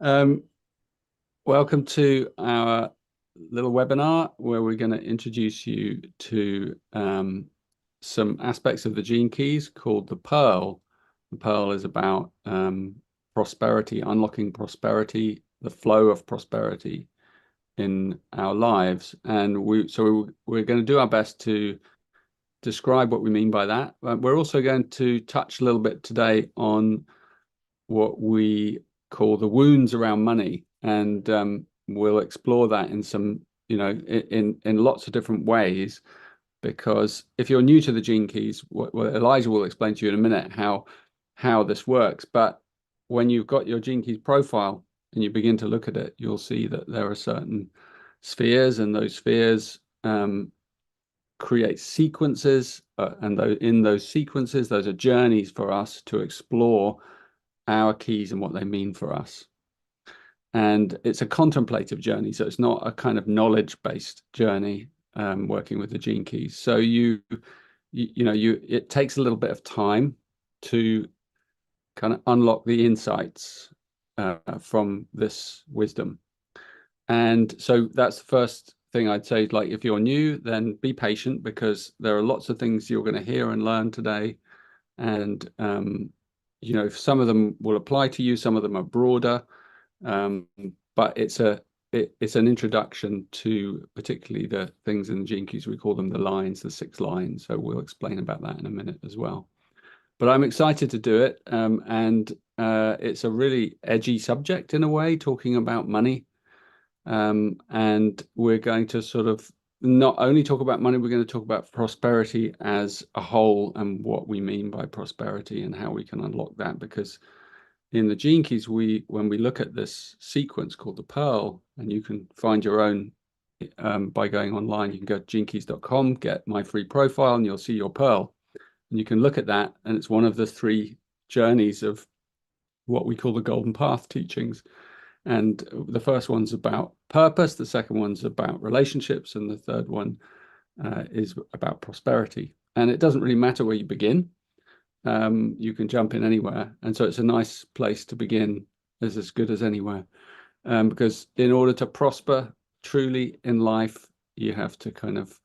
Um, Welcome to our little webinar where we're going to introduce you to some aspects of the gene keys called the Pearl. The Pearl is about prosperity, unlocking prosperity, the flow of prosperity in our lives. And we're going to do our best to describe what we mean by that. We're also going to touch a little bit today on what we call the wounds around money, and we'll explore that in some, in lots of different ways. Because if you're new to the gene keys, what Elijah will explain to you in a minute how this works. But when you've got your gene keys profile and you begin to look at it, you'll see that there are certain spheres, and those spheres create sequences, and in those sequences, those are journeys for us to explore our keys and what they mean for us. And it's a contemplative journey, so it's not a kind of knowledge-based journey, working with the gene keys. So it takes a little bit of time to kind of unlock the insights from this wisdom. And so that's the first thing I'd say. Like, if you're new, then be patient, because there are lots of things you're going to hear and learn today. And some of them will apply to you, some of them are broader, but it's an introduction to particularly the things in the gene keys. We call them the lines, the 6 lines. So we'll explain about that in a minute as well. But I'm excited to do it, and it's a really edgy subject in a way, talking about money. And we're going to sort of not only talk about money, we're going to talk about prosperity as a whole and what we mean by prosperity and how we can unlock that. Because in the gene keys, when we look at this sequence called the Pearl, and you can find your own by going online, you can go to genekeys.com, get my free profile, and you'll see your Pearl. And you can look at that, and it's one of the 3 journeys of what we call the Golden Path teachings. And the first one's about purpose, the second one's about relationships, and the third one is about prosperity. And it doesn't really matter where you begin. You can jump in anywhere. And so it's a nice place to begin, as good as anywhere. Because in order to prosper truly in life, you have to kind of,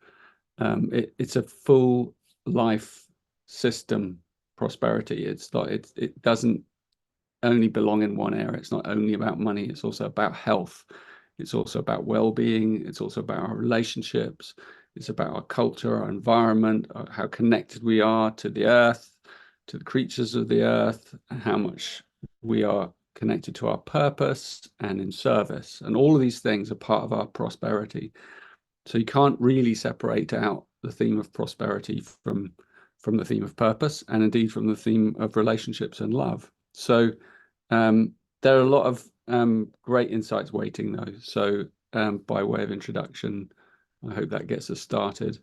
it's a full life system prosperity. It's not, it doesn't only belong in one area. It's not only about money. It's also about health. It's also about well-being. It's also about our relationships. It's about our culture, our environment, how connected we are to the earth, to the creatures of the earth, and how much we are connected to our purpose and in service. And all of these things are part of our prosperity. So you can't really separate out the theme of prosperity from the theme of purpose, and indeed from the theme of relationships and love. So there are a lot of great insights waiting, though. So by way of introduction, I hope that gets us started.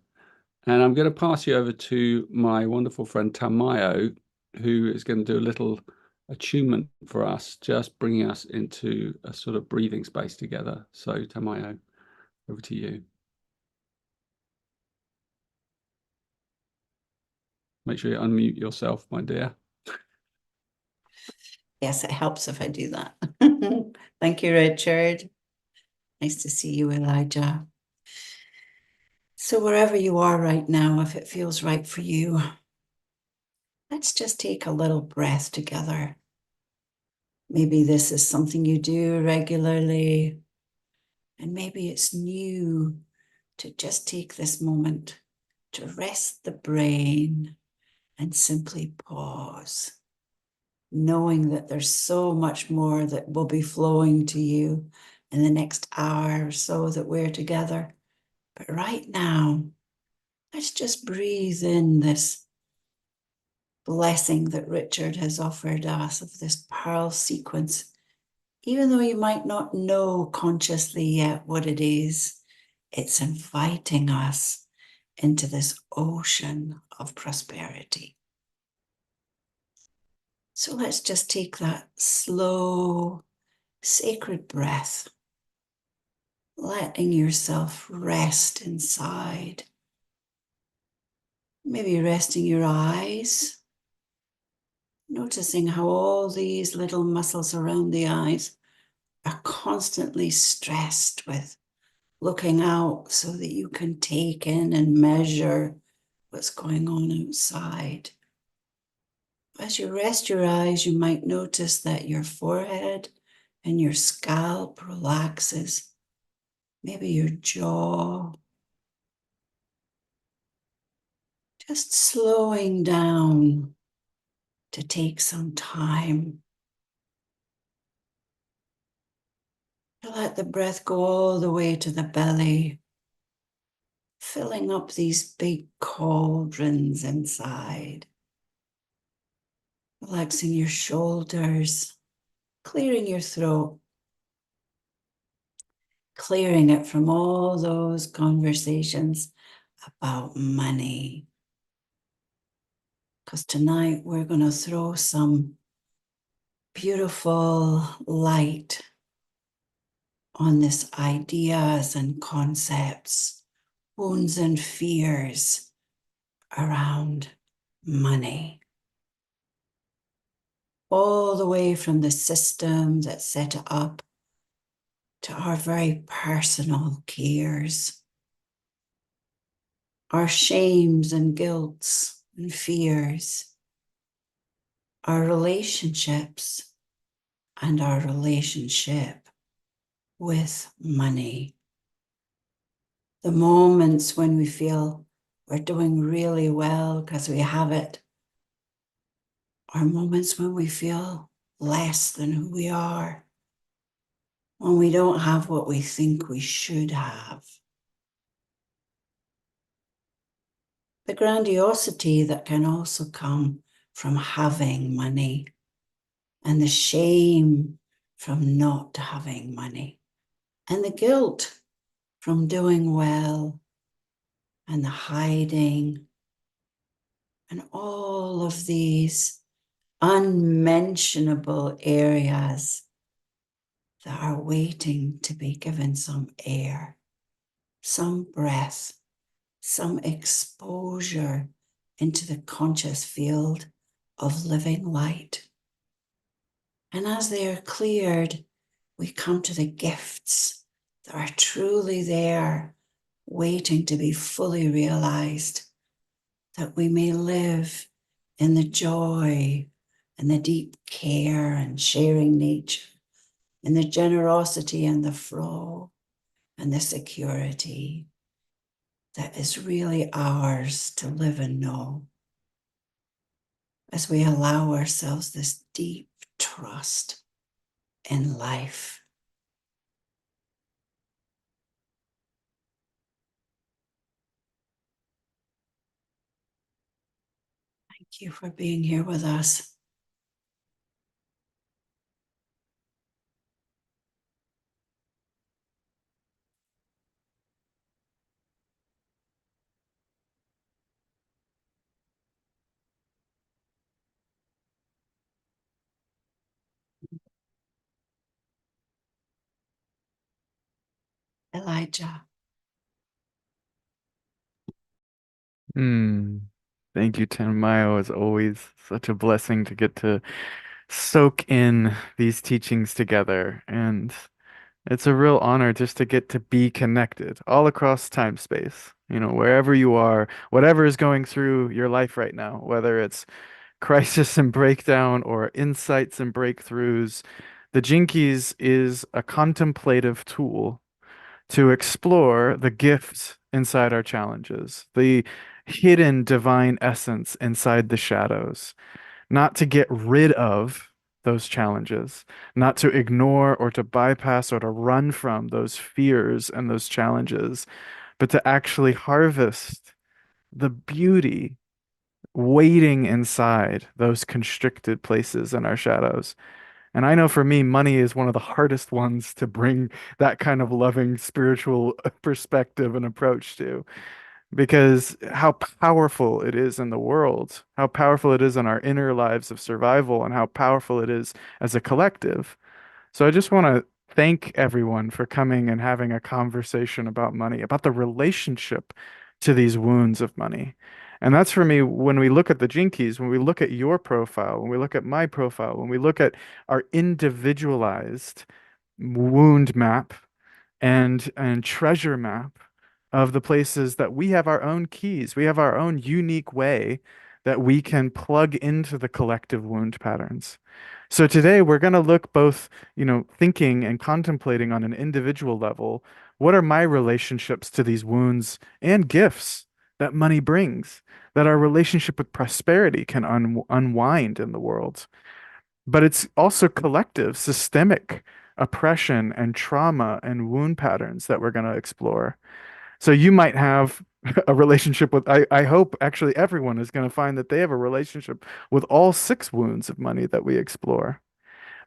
And I'm going to pass you over to my wonderful friend Tanmayo, who is going to do a little attunement for us, just bringing us into a sort of breathing space together. So Tanmayo, over to you. Make sure you unmute yourself, my dear. Yes, it helps if I do that. Thank you, Richard. Nice to see you, Elijah. So wherever you are right now, if it feels right for you, let's just take a little breath together. Maybe this is something you do regularly, and maybe it's new to just take this moment to rest the brain and simply pause, knowing that there's so much more that will be flowing to you in the next hour or so that we're together. But right now, let's just breathe in this blessing that Richard has offered us of this pearl sequence. Even though you might not know consciously yet what it is, it's inviting us into this ocean of prosperity. So let's just take that slow, sacred breath, letting yourself rest inside. Maybe resting your eyes, noticing how all these little muscles around the eyes are constantly stressed with looking out so that you can take in and measure what's going on outside. As you rest your eyes, you might notice that your forehead and your scalp relaxes, maybe your jaw. Just slowing down to take some time to let the breath go all the way to the belly, filling up these big cauldrons inside, relaxing your shoulders, clearing your throat, clearing it from all those conversations about money. Because tonight we're going to throw some beautiful light on this ideas and concepts, wounds and fears around money. All the way from the system that set it up to our very personal cares, our shames and guilts and fears, our relationships and our relationship with money. The moments when we feel we're doing really well because we have it, are moments when we feel less than who we are, when we don't have what we think we should have. The grandiosity that can also come from having money, and the shame from not having money, and the guilt from doing well, and the hiding, and all of these unmentionable areas that are waiting to be given some air, some breath, some exposure into the conscious field of living light. And as they are cleared, we come to the gifts that are truly there, waiting to be fully realized, that we may live in the joy and the deep care and sharing nature, in the generosity and the flow and the security that is really ours to live and know, as we allow ourselves this deep trust in life. Thank you for being here with us. Elijah. Thank you, Tanmayo. It's always such a blessing to get to soak in these teachings together. And it's a real honor just to get to be connected all across time space. Wherever you are, whatever is going through your life right now, whether it's crisis and breakdown or insights and breakthroughs, the Jinkies is a contemplative tool to explore the gift inside our challenges, the hidden divine essence inside the shadows, not to get rid of those challenges, not to ignore or to bypass or to run from those fears and those challenges, but to actually harvest the beauty waiting inside those constricted places in our shadows. And I know for me, money is one of the hardest ones to bring that kind of loving spiritual perspective and approach to, because how powerful it is in the world, how powerful it is in our inner lives of survival, and how powerful it is as a collective. So I just want to thank everyone for coming and having a conversation about money, about the relationship to these wounds of money. And that's for me, when we look at the Jinkies, when we look at your profile, when we look at my profile, when we look at our individualized wound map and treasure map of the places that we have our own keys. We have our own unique way that we can plug into the collective wound patterns. So today we're going to look both, thinking and contemplating on an individual level. What are my relationships to these wounds and gifts that money brings, that our relationship with prosperity can unwind in the world? But it's also collective, systemic oppression and trauma and wound patterns that we're going to explore. So you might have a relationship with, I hope actually everyone is going to find that they have a relationship with all six wounds of money that we explore.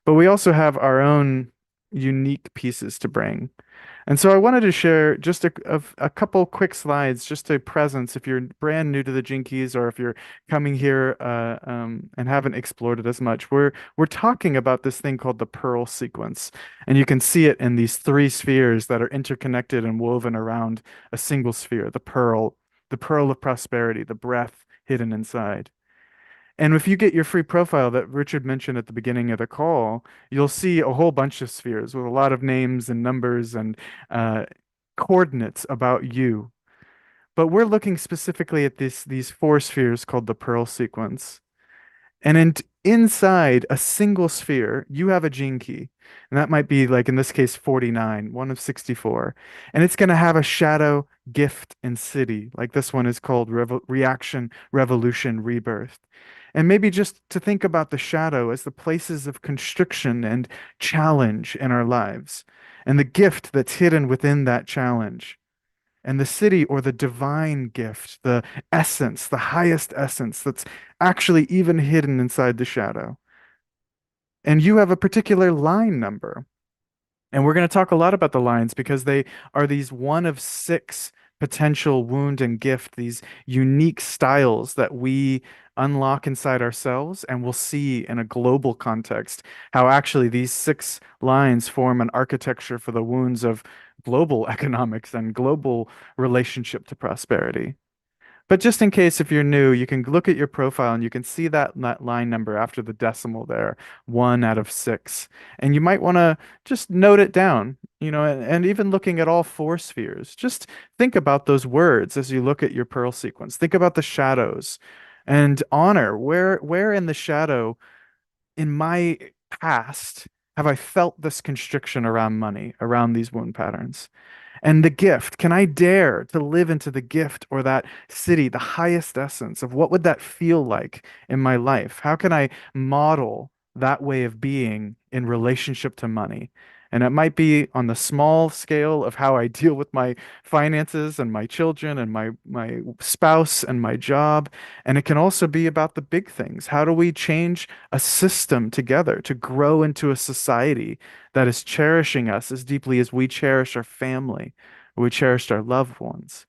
But we also have our own unique pieces to bring. And so I wanted to share just a couple quick slides, just a presence if you're brand new to the Jinkies or if you're coming here and haven't explored it as much. We're talking about this thing called the pearl sequence, and you can see it in these three spheres that are interconnected and woven around a single sphere, the pearl of prosperity, the breath hidden inside. And if you get your free profile that Richard mentioned at the beginning of the call, you'll see a whole bunch of spheres with a lot of names and numbers and uh, coordinates about you. But we're looking specifically at these four spheres called the Pearl sequence. And inside a single sphere, you have a gene key. And that might be, like in this case, 49, one of 64. And it's going to have a shadow, gift, and city. Like this one is called Reaction, Revolution, Rebirth. And maybe just to think about the shadow as the places of constriction and challenge in our lives, and the gift that's hidden within that challenge, and the city or the divine gift, the essence, the highest essence that's actually even hidden inside the shadow. And you have a particular line number. And we're going to talk a lot about the lines because they are these one of six potential wound and gift, these unique styles that we unlock inside ourselves. And we'll see in a global context how actually these six lines form an architecture for the wounds of global economics and global relationship to prosperity. But just in case if you're new, you can look at your profile and you can see that line number after the decimal there, 1 out of 6. And you might want to just note it down, and even looking at all four spheres, just think about those words as you look at your pearl sequence. Think about the shadows and honor where in the shadow in my past have I felt this constriction around money, around these wound patterns? And the gift, can I dare to live into the gift or that city, the highest essence of what would that feel like in my life? How can I model that way of being in relationship to money? And it might be on the small scale of how I deal with my finances and my children and my spouse and my job. And it can also be about the big things. How do we change a system together to grow into a society that is cherishing us as deeply as we cherish our family, or we cherished our loved ones?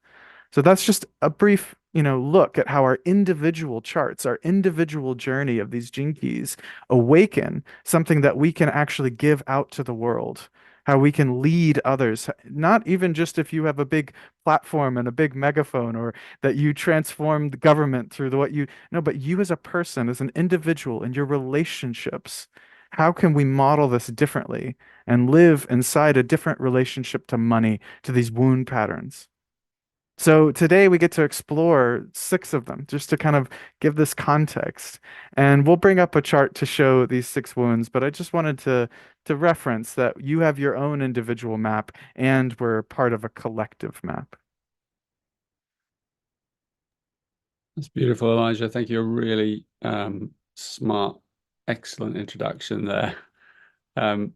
So that's just a brief, look at how our individual charts, our individual journey of these gene keys awaken something that we can actually give out to the world. How we can lead others, not even just if you have a big platform and a big megaphone or that you transform the government through what you no, but you as a person, as an individual in your relationships. How can we model this differently and live inside a different relationship to money, to these wound patterns? So today we get to explore six of them just to kind of give this context. And we'll bring up a chart to show these six wounds, but I just wanted to reference that you have your own individual map and we're part of a collective map. That's beautiful, Elijah. Thank you. A really smart, excellent introduction there. And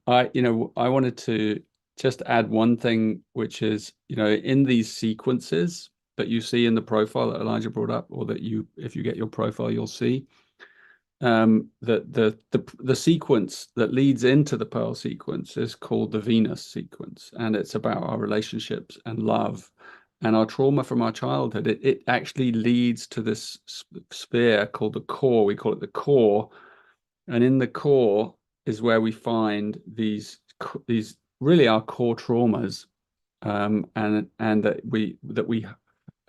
I wanted to just add one thing, which is, in these sequences that you see in the profile that Elijah brought up, or that if you get your profile, you'll see that the sequence that leads into the pearl sequence is called the Venus sequence, and it's about our relationships and love and our trauma from our childhood. It actually leads to this sphere called the core. We call it the core, and in the core is where we find these really our core traumas, and that we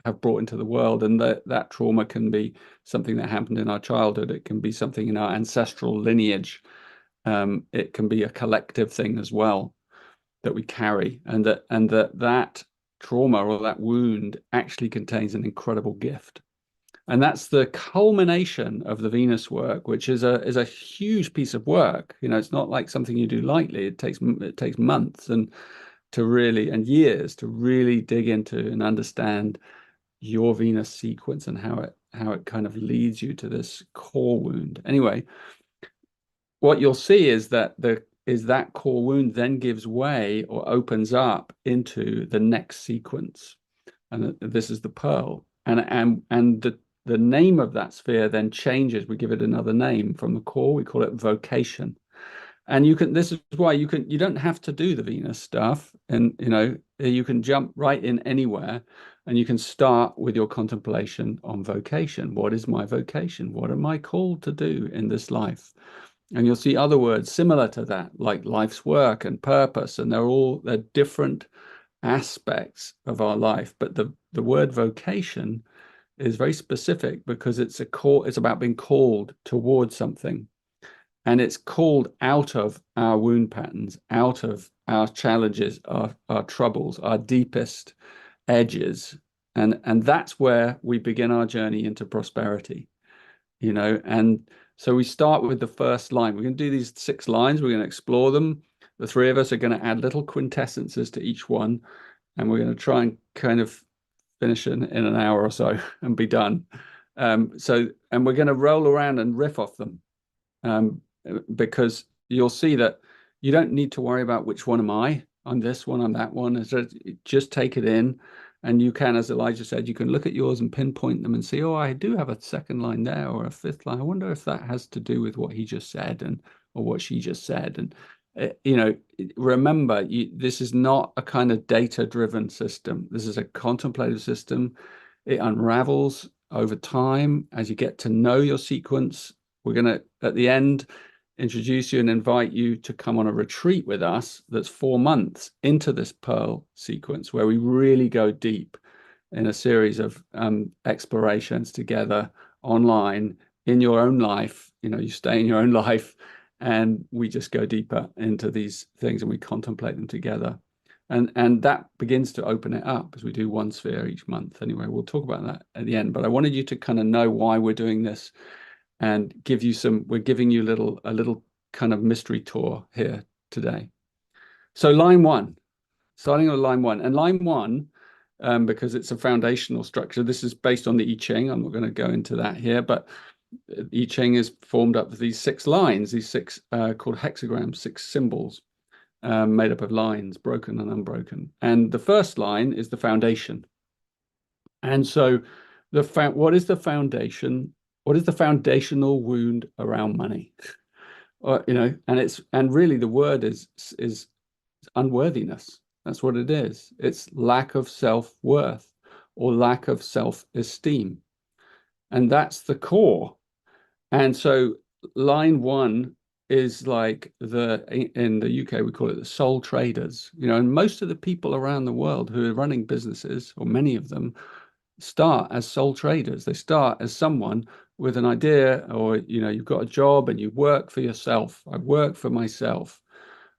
have brought into the world, and that trauma can be something that happened in our childhood. It can be something in our ancestral lineage, It can be a collective thing as well that we carry, and that trauma or that wound actually contains an incredible gift. And that's the culmination of the Venus work, which is a huge piece of work. It's not like something you do lightly. It takes months and years to really dig into and understand your Venus sequence and how it kind of leads you to this core wound. Anyway, what you'll see is that that core wound then gives way or opens up into the next sequence, and this is the pearl, and the name of that sphere then changes. We give it another name from the core. We call it vocation. And this is why you don't have to do the Venus stuff, and you can jump right in anywhere, and you can start with your contemplation on vocation. What is my vocation? What am I called to do in this life? And you'll see other words similar to that, like life's work and purpose, and they're different aspects of our life. But the word vocation is very specific because it's about being called towards something. And it's called out of our wound patterns, out of our challenges, our troubles, our deepest edges. And that's where we begin our journey into prosperity, And so we start with the first line. We're going to do these 6 lines. We're going to explore them. The 3 of us are going to add little quintessences to each one. And we're going to try and kind of finish in an hour or so and be done. And we're going to roll around and riff off them. Because you'll see that you don't need to worry about which one am I on this one, on that one. Just take it in, and you can, as Elijah said, you can look at yours and pinpoint them and see, oh, I do have a 2nd line there or a 5th line. I wonder if that has to do with what he just said or what she just said. And remember, this is not a kind of data-driven system. This is a contemplative system. It unravels over time as you get to know your sequence. We're going to, at the end, introduce you and invite you to come on a retreat with us that's 4 months into this pearl sequence, where we really go deep in a series of explorations together online in your own life. You stay in your own life, and we just go deeper into these things and we contemplate them together. And that begins to open it up as we do 1 sphere each month. Anyway, we'll talk about that at the end. But I wanted you to kind of know why we're doing this, and we're giving you a little kind of mystery tour here today. So line 1, starting with line 1. And line 1, because it's a foundational structure, this is based on the I Ching. I'm not going to go into that here, but I Ching is formed up of these 6 lines, these 6 called hexagrams, 6 symbols made up of lines, broken and unbroken. And the first line is the foundation. And so what is the foundation? What is the foundational wound around money? And really the word is unworthiness. That's what it is. It's lack of self-worth or lack of self-esteem. And that's the core. And so line 1 is like in the UK, we call it the sole traders, and most of the people around the world who are running businesses, or many of them, start as sole traders. They start as someone with an idea, or you've got a job and you work for yourself. I work for myself.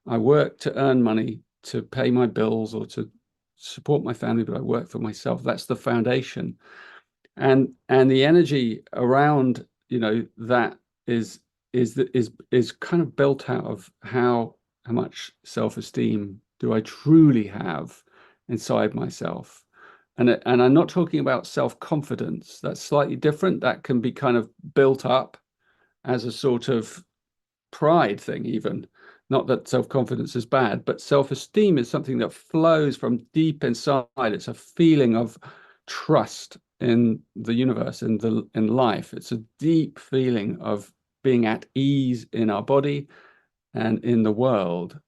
I work to earn money to pay my bills or to support my family, but I work for myself. That's the foundation. And the energy around that is kind of built out of how much self-esteem do I truly have inside myself. And I'm not talking about self-confidence. That's slightly different. That can be kind of built up as a sort of pride thing, even. Not that self-confidence is bad, but self-esteem is something that flows from deep inside. It's a feeling of trust in the universe, in life. It's a deep feeling of being at ease in our body and in the world.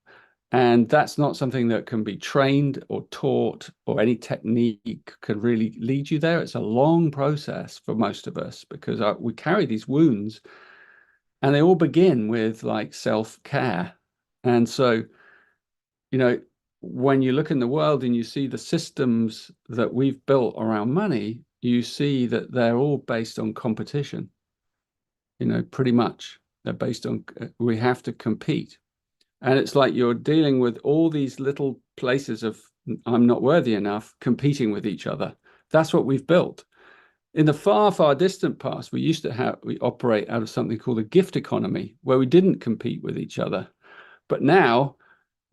And that's not something that can be trained or taught, or any technique can really lead you there. It's a long process for most of us, because we carry these wounds, and they all begin with like self-care. And so, when you look in the world and you see the systems that we've built around money, you see that they're all based on competition, pretty much. They're based on, we have to compete. And it's like you're dealing with all these little places of I'm not worthy enough competing with each other. That's what we've built. In the far, far distant past, we operate out of something called a gift economy, where we didn't compete with each other. But now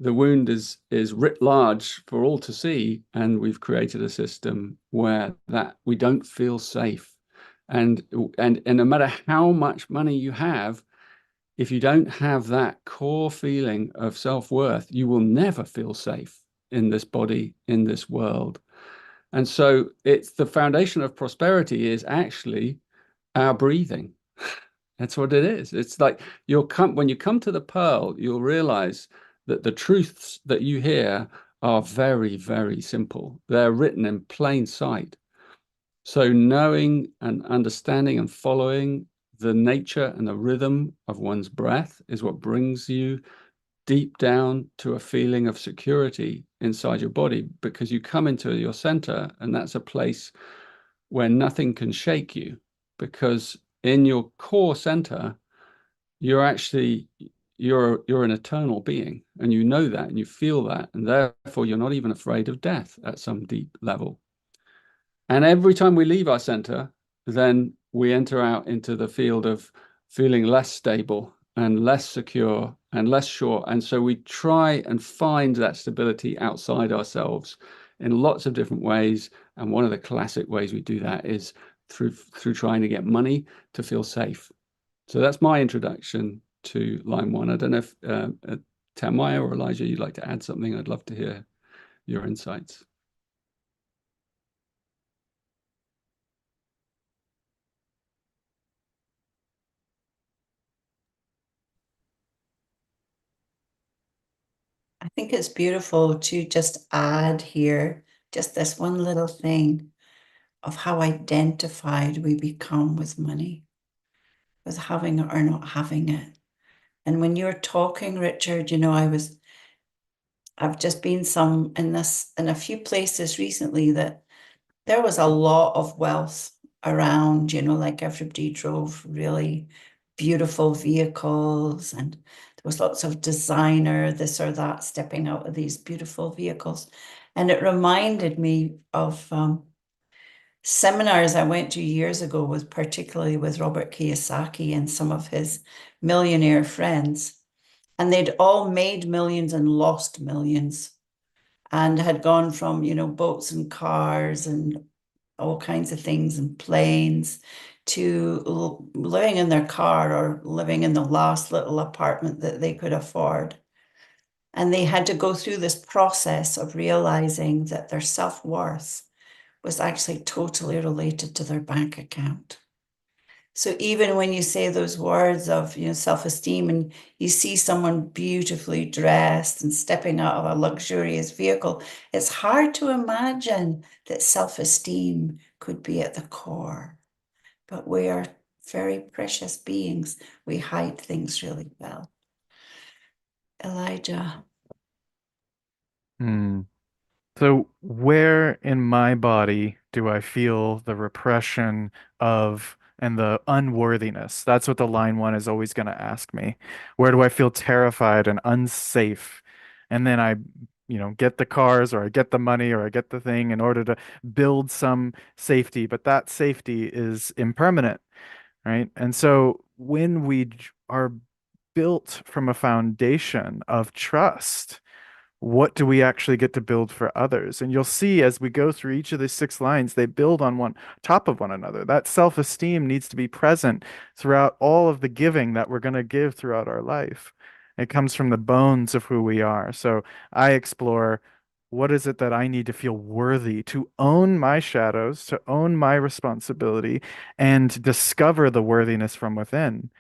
the wound is writ large for all to see, and we've created a system where that we don't feel safe. And no matter how much money you have, if you don't have that core feeling of self-worth, you will never feel safe in this body, in this world. And so it's the foundation of prosperity is actually our breathing. That's what it is. It's like when you come to the pearl, you'll realize that the truths that you hear are very, very simple. They're written in plain sight. So knowing and understanding and following the nature and the rhythm of one's breath is what brings you deep down to a feeling of security inside your body, because you come into your center, and that's a place where nothing can shake you, because in your core center, you're an eternal being, and you know that, and you feel that, and therefore you're not even afraid of death at some deep level. And every time we leave our center, then we enter out into the field of feeling less stable and less secure and less sure. And so we try and find that stability outside ourselves in lots of different ways. And one of the classic ways we do that is through trying to get money to feel safe. So that's my introduction to line one. I don't know if Tanmayo or Elijah, you'd like to add something. I'd love to hear your insights. I think it's beautiful to just add here just this one little thing of how identified we become with money, with having it or not having it. And when you're talking, Richard, I've just been in a few places recently that there was a lot of wealth around, like everybody drove really beautiful vehicles, and there was lots of designer, this or that, stepping out of these beautiful vehicles. And it reminded me of seminars I went to years ago, particularly with Robert Kiyosaki and some of his millionaire friends. And they'd all made millions and lost millions, and had gone from, boats and cars and all kinds of things and planes to living in their car or living in the last little apartment that they could afford. And they had to go through this process of realizing that their self-worth was actually totally related to their bank account. So even when you say those words of, self-esteem, and you see someone beautifully dressed and stepping out of a luxurious vehicle, it's hard to imagine that self-esteem could be at the core. But we are very precious beings. We hide things really well. Elijah. So where in my body do I feel the repression of and the unworthiness? That's what the line one is always going to ask me. Where do I feel terrified and unsafe? And then I, get the cars, or I get the money, or I get the thing in order to build some safety, but that safety is impermanent, right? And so when we are built from a foundation of trust, what do we actually get to build for others? And you'll see as we go through each of these 6 lines, they build on one top of one another. That self-esteem needs to be present throughout all of the giving that we're going to give throughout our life. It comes from the bones of who we are. So I explore, what is it that I need to feel worthy to own my shadows, to own my responsibility, and discover the worthiness from within.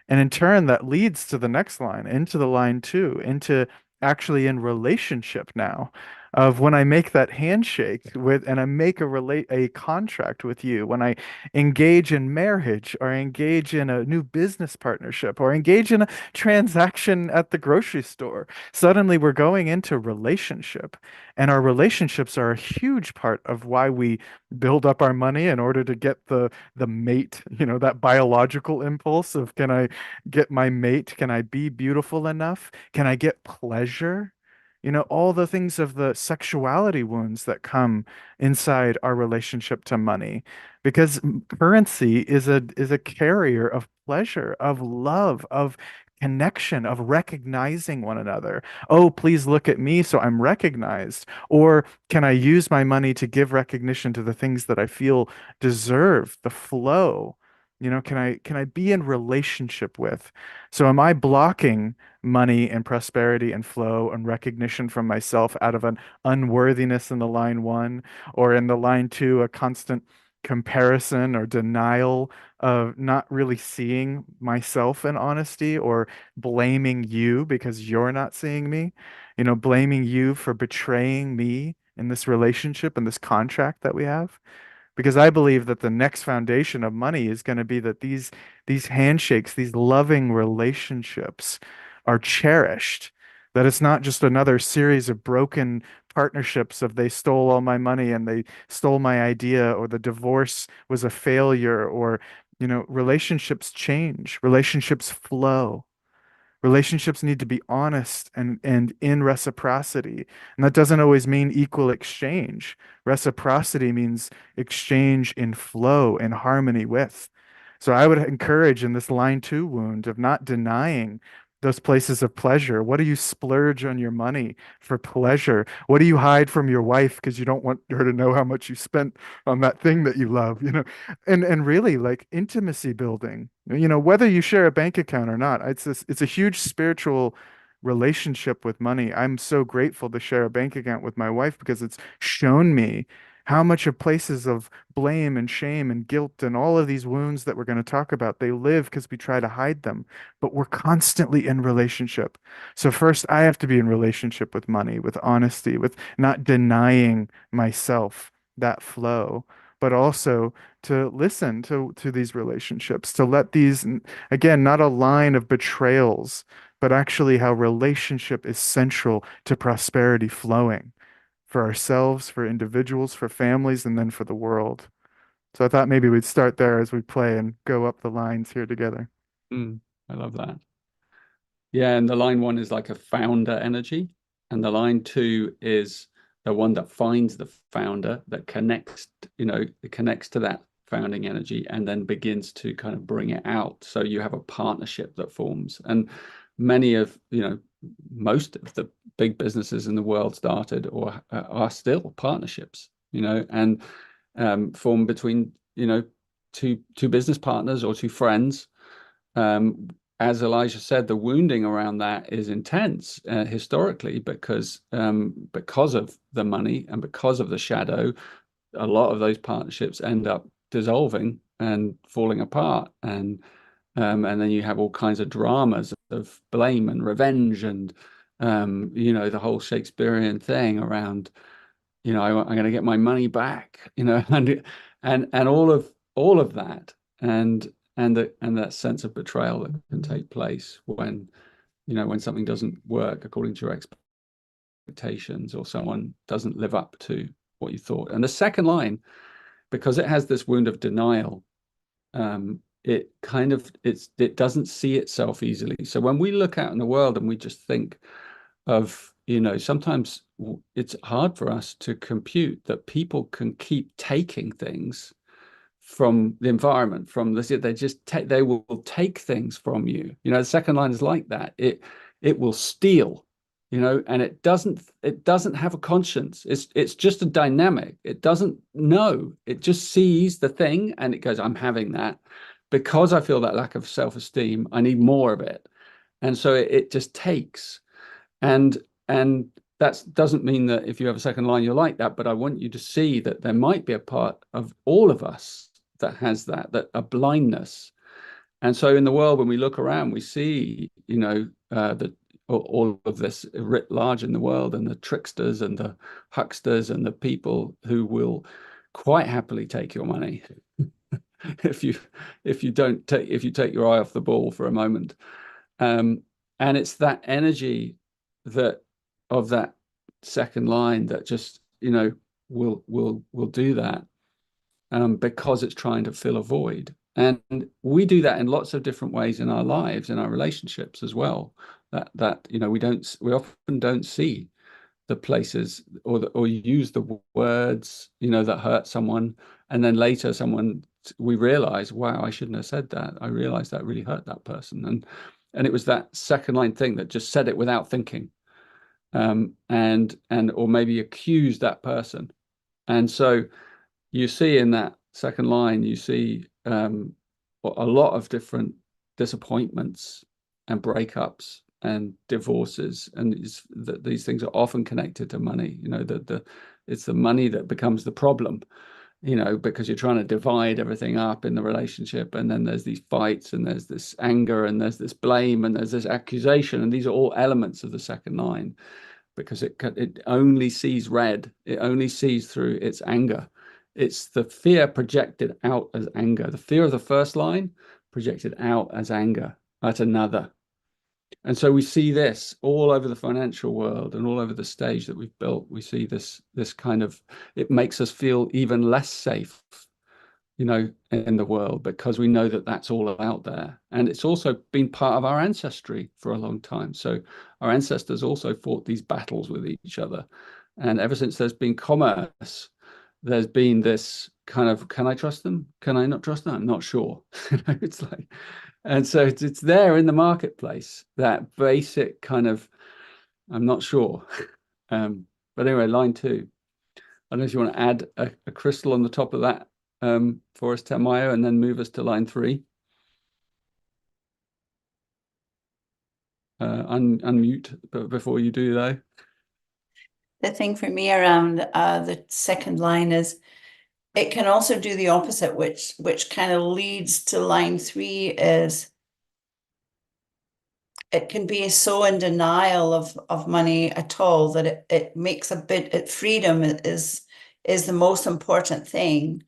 And in turn, that leads to the next line, into the line two, into actually in relationship now. of when I make that handshake with, and I make a contract with you, when I engage in marriage or engage in a new business partnership or engage in a transaction at the grocery store. Suddenly we're going into relationship, and our relationships are a huge part of why we build up our money in order to get the mate, that biological impulse of, can I get my mate? Can I be beautiful enough? Can I get pleasure? All the things of the sexuality wounds that come inside our relationship to money, because currency is a carrier of pleasure, of love, of connection, of recognizing one another. Oh, please look at me so I'm recognized. Or can I use my money to give recognition to the things that I feel deserve, the flow? Can I be in relationship with? So am I blocking money and prosperity and flow and recognition from myself out of an unworthiness in the line one, or in the line two, a constant comparison or denial of not really seeing myself in honesty, or blaming you because you're not seeing me, blaming you for betraying me in this relationship and this contract that we have? Because I believe that the next foundation of money is going to be that these handshakes, these loving relationships are cherished. That it's not just another series of broken partnerships of, they stole all my money and they stole my idea, or the divorce was a failure, or relationships change, relationships flow. Relationships need to be honest and in reciprocity. And that doesn't always mean equal exchange. Reciprocity means exchange in flow and harmony with. So I would encourage in this line two wound of not denying those places of pleasure. What do you splurge on your money for pleasure? What do you hide from your wife because you don't want her to know how much you spent on that thing that you love? And really, like, intimacy building, whether you share a bank account or not, it's a huge spiritual relationship with money. I'm so grateful to share a bank account with my wife, because it's shown me how much of places of blame and shame and guilt and all of these wounds that we're going to talk about, they live because we try to hide them, but we're constantly in relationship. So first, I have to be in relationship with money, with honesty, with not denying myself that flow, but also to listen to these relationships, to let these, again, not a line of betrayals, but actually how relationship is central to prosperity flowing for ourselves, for individuals, for families, and then for the world. So I thought maybe we'd start there as we play and go up the lines here together. I love that. Yeah, and the line one is like a founder energy, and the line two is the one that finds the founder, that connects, it connects to that founding energy and then begins to kind of bring it out. So you have a partnership that forms. And many of, most of the big businesses in the world started or are still partnerships, and formed between, two business partners or two friends. As Elijah said, the wounding around that is intense historically, because of the money and because of the shadow. A lot of those partnerships end up dissolving and falling apart, and then you have all kinds of dramas of blame and revenge, and the whole Shakespearean thing around, I'm going to get my money back, and all of that, and that sense of betrayal that can take place when something doesn't work according to your expectations, or someone doesn't live up to what you thought. And the second line, because it has this wound of denial, it doesn't see itself easily. So when we look out in the world and we just think of, sometimes it's hard for us to compute that people can keep taking things from the environment, from this, they will take things from you. The second line is like that. It will steal, and it doesn't have a conscience. It's just a dynamic. It doesn't know. It just sees the thing and it goes, I'm having that because I feel that lack of self-esteem. I need more of it. And so it just takes. And that doesn't mean that if you have a second line, you're like that. But I want you to see that there might be a part of all of us that has that a blindness. And so in the world, when we look around, we see, that all of this writ large in the world, and the tricksters and the hucksters and the people who will quite happily take your money if you take your eye off the ball for a moment. And it's that energy that of that second line that just, you know, will do that, because it's trying to fill a void. And we do that in lots of different ways in our lives, in our relationships as well. That you know, we often don't see the places or use the words, you know, that hurt someone, and then later we realize, wow, I shouldn't have said that. I realized that really hurt that person, and it was that second line thing that just said it without thinking, and or maybe accused that person. And so you see in that second line, you see a lot of different disappointments and breakups and divorces, and these things are often connected to money. You know, it's the money that becomes the problem, you know, because you're trying to divide everything up in the relationship, and then there's these fights, and there's this anger, and there's this blame, and there's this accusation, and these are all elements of the second line, because it only sees red, it only sees through its anger. It's the fear projected out as anger. The fear of the first line projected out as anger at another. And so we see this all over the financial world and all over the stage that we've built. We see this kind of, it makes us feel even less safe, you know, in the world, because we know that that's all out there. And it's also been part of our ancestry for a long time. So our ancestors also fought these battles with each other. And ever since there's been commerce, there's been this kind of, can I trust them? Can I not trust them? I'm not sure. It's like, and so it's there in the marketplace, that basic kind of, I'm not sure. But anyway, line 2. I don't know if you want to add a crystal on the top of that for us, Tanmayo, and then move us to line 3. Unmute before you do, though. The thing for me around the second line is it can also do the opposite, which kind of leads to line 3, is it can be so in denial of money at all that it makes a bit, freedom is the most important thing,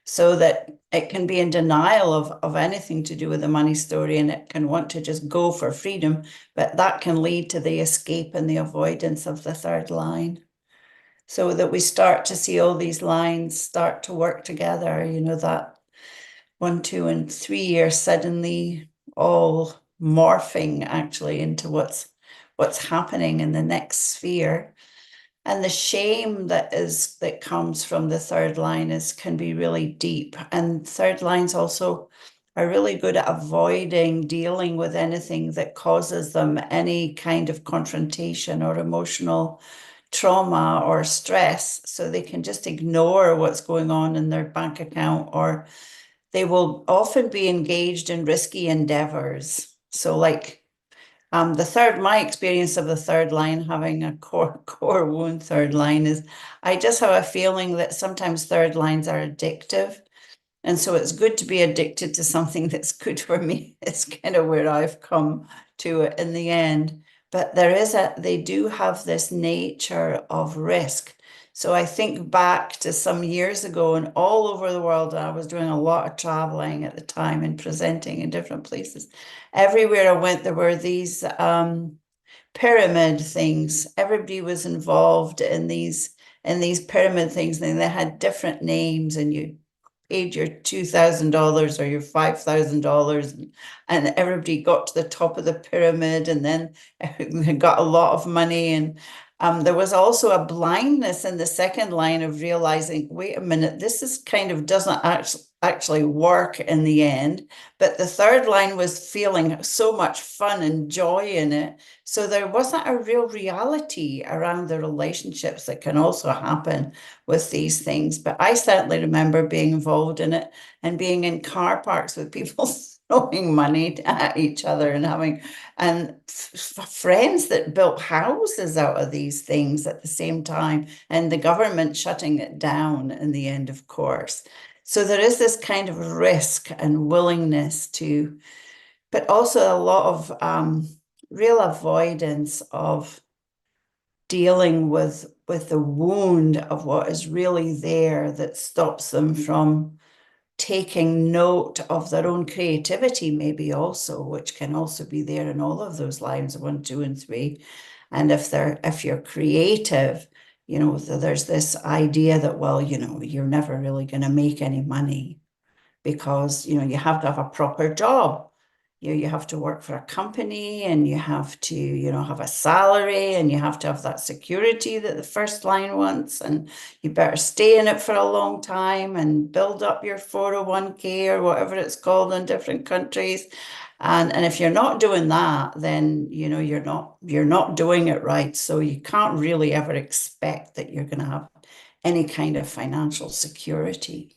so that it can be in denial of anything to do with the money story, and it can want to just go for freedom, but that can lead to the escape and the avoidance of the third line. So that we start to see all these lines start to work together, you know, that 1, 2, and 3 are suddenly all morphing actually into what's happening in the next sphere. And the shame that comes from the third line can be really deep. And third lines also are really good at avoiding dealing with anything that causes them any kind of confrontation or emotional trauma or stress, so they can just ignore what's going on in their bank account, or they will often be engaged in risky endeavors. So like my experience of the third line having a core wound third line is, I just have a feeling that sometimes third lines are addictive. And so it's good to be addicted to something that's good for me. It's kind of where I've come to it in the end. But they do have this nature of risk. So I think back to some years ago, and all over the world, I was doing a lot of traveling at the time and presenting in different places. Everywhere I went, there were these pyramid things. Everybody was involved in these pyramid things, and they had different names, and you paid your $2,000 or your $5,000, and everybody got to the top of the pyramid, and then got a lot of money. And there was also a blindness in the second line of realizing, wait a minute, this is kind of doesn't actually work in the end. But the third line was feeling so much fun and joy in it. So there wasn't a real reality around the relationships that can also happen with these things. But I certainly remember being involved in it and being in car parks with people throwing money at each other, and having friends that built houses out of these things at the same time, and the government shutting it down in the end, of course. So there is this kind of risk and willingness to, but also a lot of real avoidance of dealing with the wound of what is really there that stops them from taking note of their own creativity, maybe also, which can also be there in all of those lines 1, 2, and 3. And if you're creative, you know, there's this idea that, well, you know, you're never really going to make any money because, you know, you have to have a proper job. You have to work for a company, and you have to, you know, have a salary, and you have to have that security that the first line wants, and you better stay in it for a long time and build up your 401k or whatever it's called in different countries. And if you're not doing that, then, you know, you're not doing it right. So you can't really ever expect that you're going to have any kind of financial security.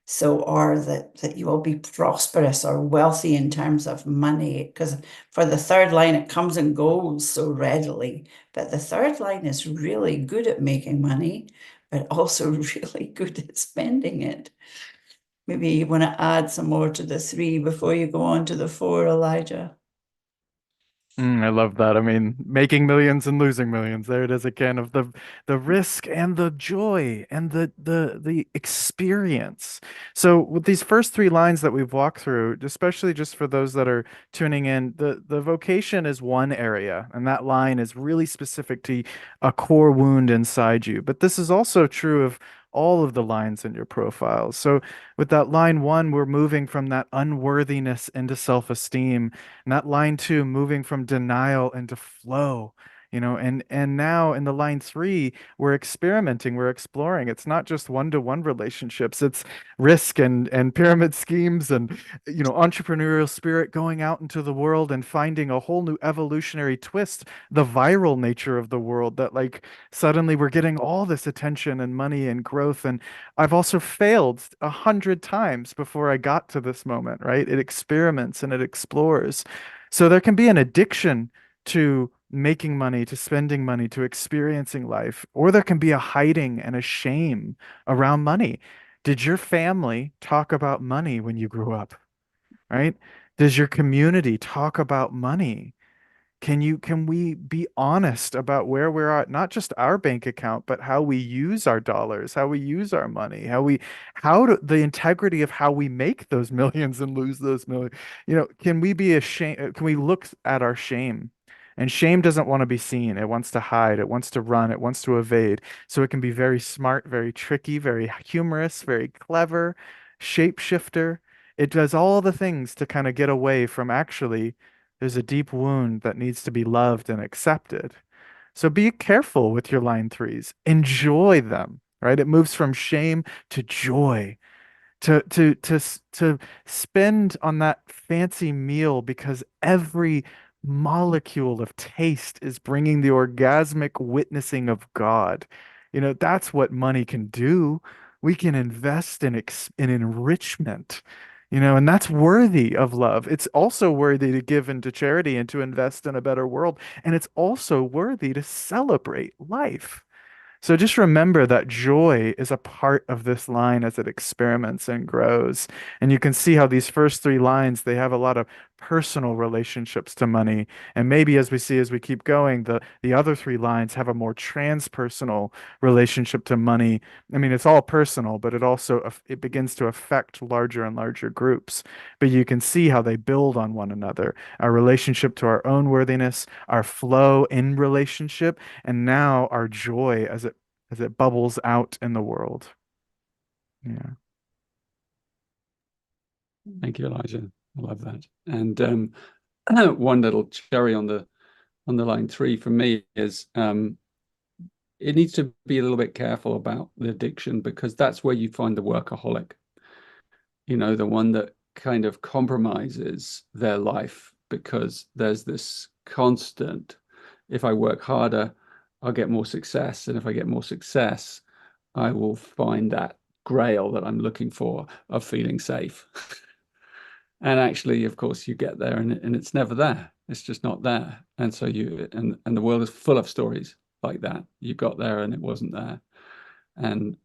So, or that you will be prosperous or wealthy in terms of money, because for the third line, it comes and goes so readily. But the third line is really good at making money, but also really good at spending it. Maybe you want to add some more to the 3 before you go on to the 4, Elijah. I love that. I mean, making millions and losing millions. There it is again of the risk and the joy and the experience. So with these first 3 lines that we've walked through, especially just for those that are tuning in, the vocation is one area, and that line is really specific to a core wound inside you. But this is also true of all of the lines in your profile. So with that line 1, we're moving from that unworthiness into self-esteem, and that line 2, moving from denial into flow, you know, and now in the line 3, we're experimenting, we're exploring. It's not just one-to-one relationships, it's risk and pyramid schemes and, you know, entrepreneurial spirit, going out into the world and finding a whole new evolutionary twist, the viral nature of the world, that like suddenly we're getting all this attention and money and growth. And I've also failed 100 times before I got to this moment, right? It experiments and it explores. So there can be an addiction to making money, to spending money, to experiencing life, or there can be a hiding and a shame around money. Did your family talk about money when you grew up, right? Does your community talk about money? Can we be honest about where we're at, not just our bank account, but how we use our dollars, how we use our money, the integrity of how we make those millions and lose those millions. You know, can we be ashamed? Can we look at our shame? And shame doesn't want to be seen. It wants to hide. It wants to run. It wants to evade. So it can be very smart, very tricky, very humorous, very clever, shapeshifter. It does all the things to kind of get away from actually there's a deep wound that needs to be loved and accepted. So be careful with your line 3s. Enjoy them, right? It moves from shame to joy, to spend on that fancy meal because every molecule of taste is bringing the orgasmic witnessing of God. You know, that's what money can do. We can invest in enrichment, you know, and that's worthy of love. It's also worthy to give into charity and to invest in a better world. And it's also worthy to celebrate life. So just remember that joy is a part of this line as it experiments and grows. And you can see how these first 3 lines, they have a lot of personal relationships to money. And maybe as we see as we keep going, the other 3 lines have a more transpersonal relationship to money. I mean, it's all personal, but it begins to affect larger and larger groups. But you can see how they build on one another. Our relationship to our own worthiness, our flow in relationship, and now our joy as it bubbles out in the world. Yeah. Thank you, Elijah. I love that. And one little cherry on the line 3 for me is it needs to be a little bit careful about the addiction, because that's where you find the workaholic, you know, the one that kind of compromises their life because there's this constant, if I work harder, I'll get more success. And if I get more success, I will find that grail that I'm looking for of feeling safe. And actually, of course, you get there and it's never there. It's just not there. And so and the world is full of stories like that. You got there and it wasn't there. And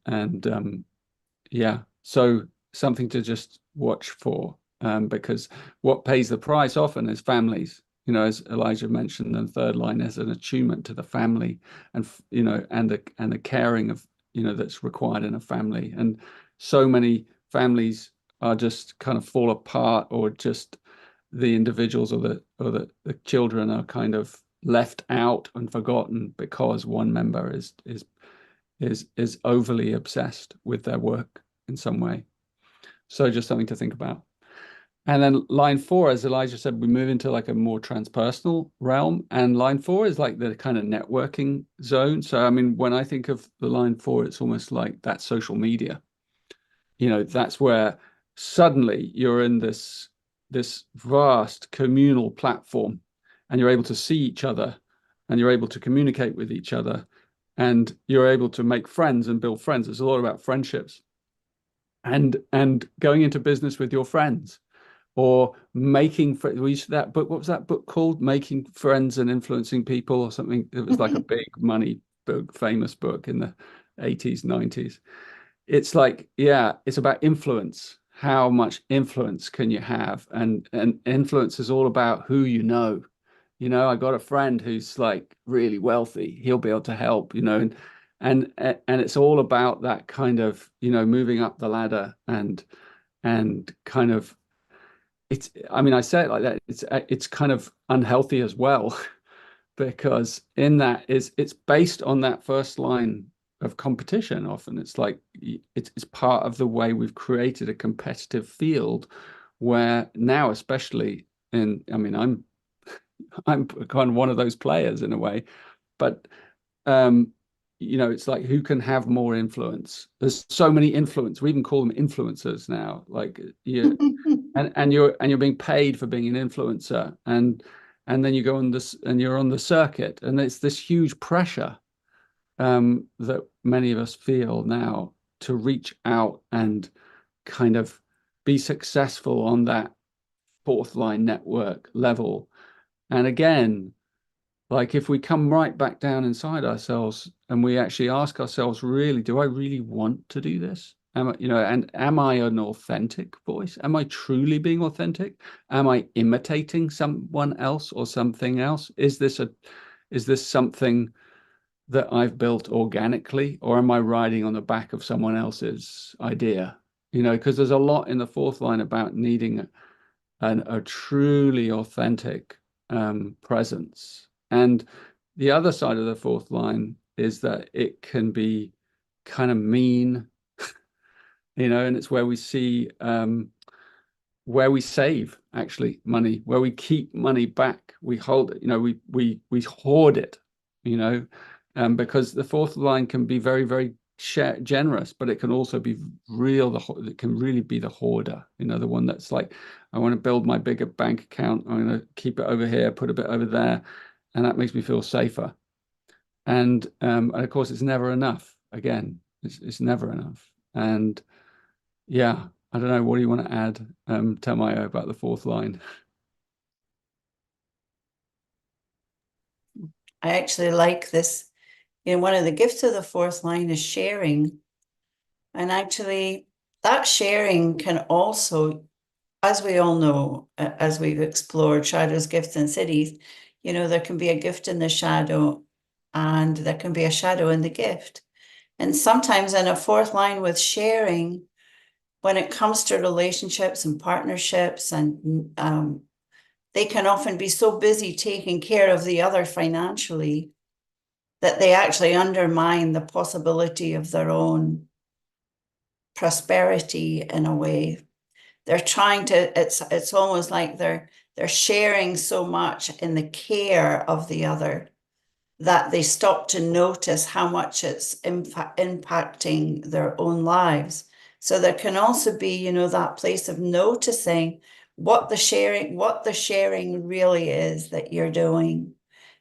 yeah, so something to just watch for, because what pays the price often is families, you know, as Elijah mentioned, the third line is an attunement to the family, and you know, and the caring of, you know, that's required in a family. And so many families are just kind of fall apart, or just the individuals or the children are kind of left out and forgotten because one member is overly obsessed with their work in some way. So just something to think about. And then line 4, as Elijah said, we move into like a more transpersonal realm. And line 4 is like the kind of networking zone. So, I mean, when I think of the line 4, it's almost like that social media. You know, that's where suddenly you're in this vast communal platform, and you're able to see each other, and you're able to communicate with each other, and you're able to make friends and build friends. It's a lot about friendships, and going into business with your friends, or making friends. That book, what was that book called? Making Friends and Influencing People, or something. It was like a big money book, famous book in the 80s, 90s. It's like, yeah, it's about influence. How much influence can you have? And influence is all about who you know. You know, I got a friend who's like really wealthy. He'll be able to help, you know, and it's all about that kind of, you know, moving up the ladder, and kind of, it's, I mean, I say it like that, it's kind of unhealthy as well, because in that it's based on that first line of competition. Often it's like it's part of the way we've created a competitive field, where now, especially in, I mean, I'm kind of one of those players in a way, but you know, it's like, who can have more influence? There's so many influence. We even call them influencers now. Like, you and you're being paid for being an influencer, and then you go on this, and you're on the circuit, and it's this huge pressure that many of us feel now to reach out and kind of be successful on that fourth line network level. And again, like, if we come right back down inside ourselves and we actually ask ourselves, really, do I really want to do this? Am I, you know, and am I an authentic voice? Am I truly being authentic? Am I imitating someone else or something else? Is this something that I've built organically, or am I riding on the back of someone else's idea? You know, because there's a lot in the fourth line about needing a truly authentic presence. And the other side of the fourth line is that it can be kind of mean, you know, and it's where we see where we save actually money, where we keep money back, we hold it, you know, we hoard it, you know, because the fourth line can be very, very generous, but it can also be it can really be the hoarder, you know, the one that's like, I want to build my bigger bank account, I'm going to keep it over here, put a bit over there, and that makes me feel safer. And of course, it's never enough. Again, it's never enough. And yeah, I don't know, what do you want to add, Tanmayo, about the fourth line? I actually like this. You know, one of the gifts of the fourth line is sharing. And actually, that sharing can also, as we all know, as we've explored shadows, gifts, and cities, you know, there can be a gift in the shadow, and there can be a shadow in the gift. And sometimes in a fourth line with sharing, when it comes to relationships and partnerships, and they can often be so busy taking care of the other financially that they actually undermine the possibility of their own prosperity in a way. They're trying to, it's almost like they're sharing so much in the care of the other that they stop to notice how much it's impacting their own lives. So there can also be, you know, that place of noticing what the sharing really is that you're doing.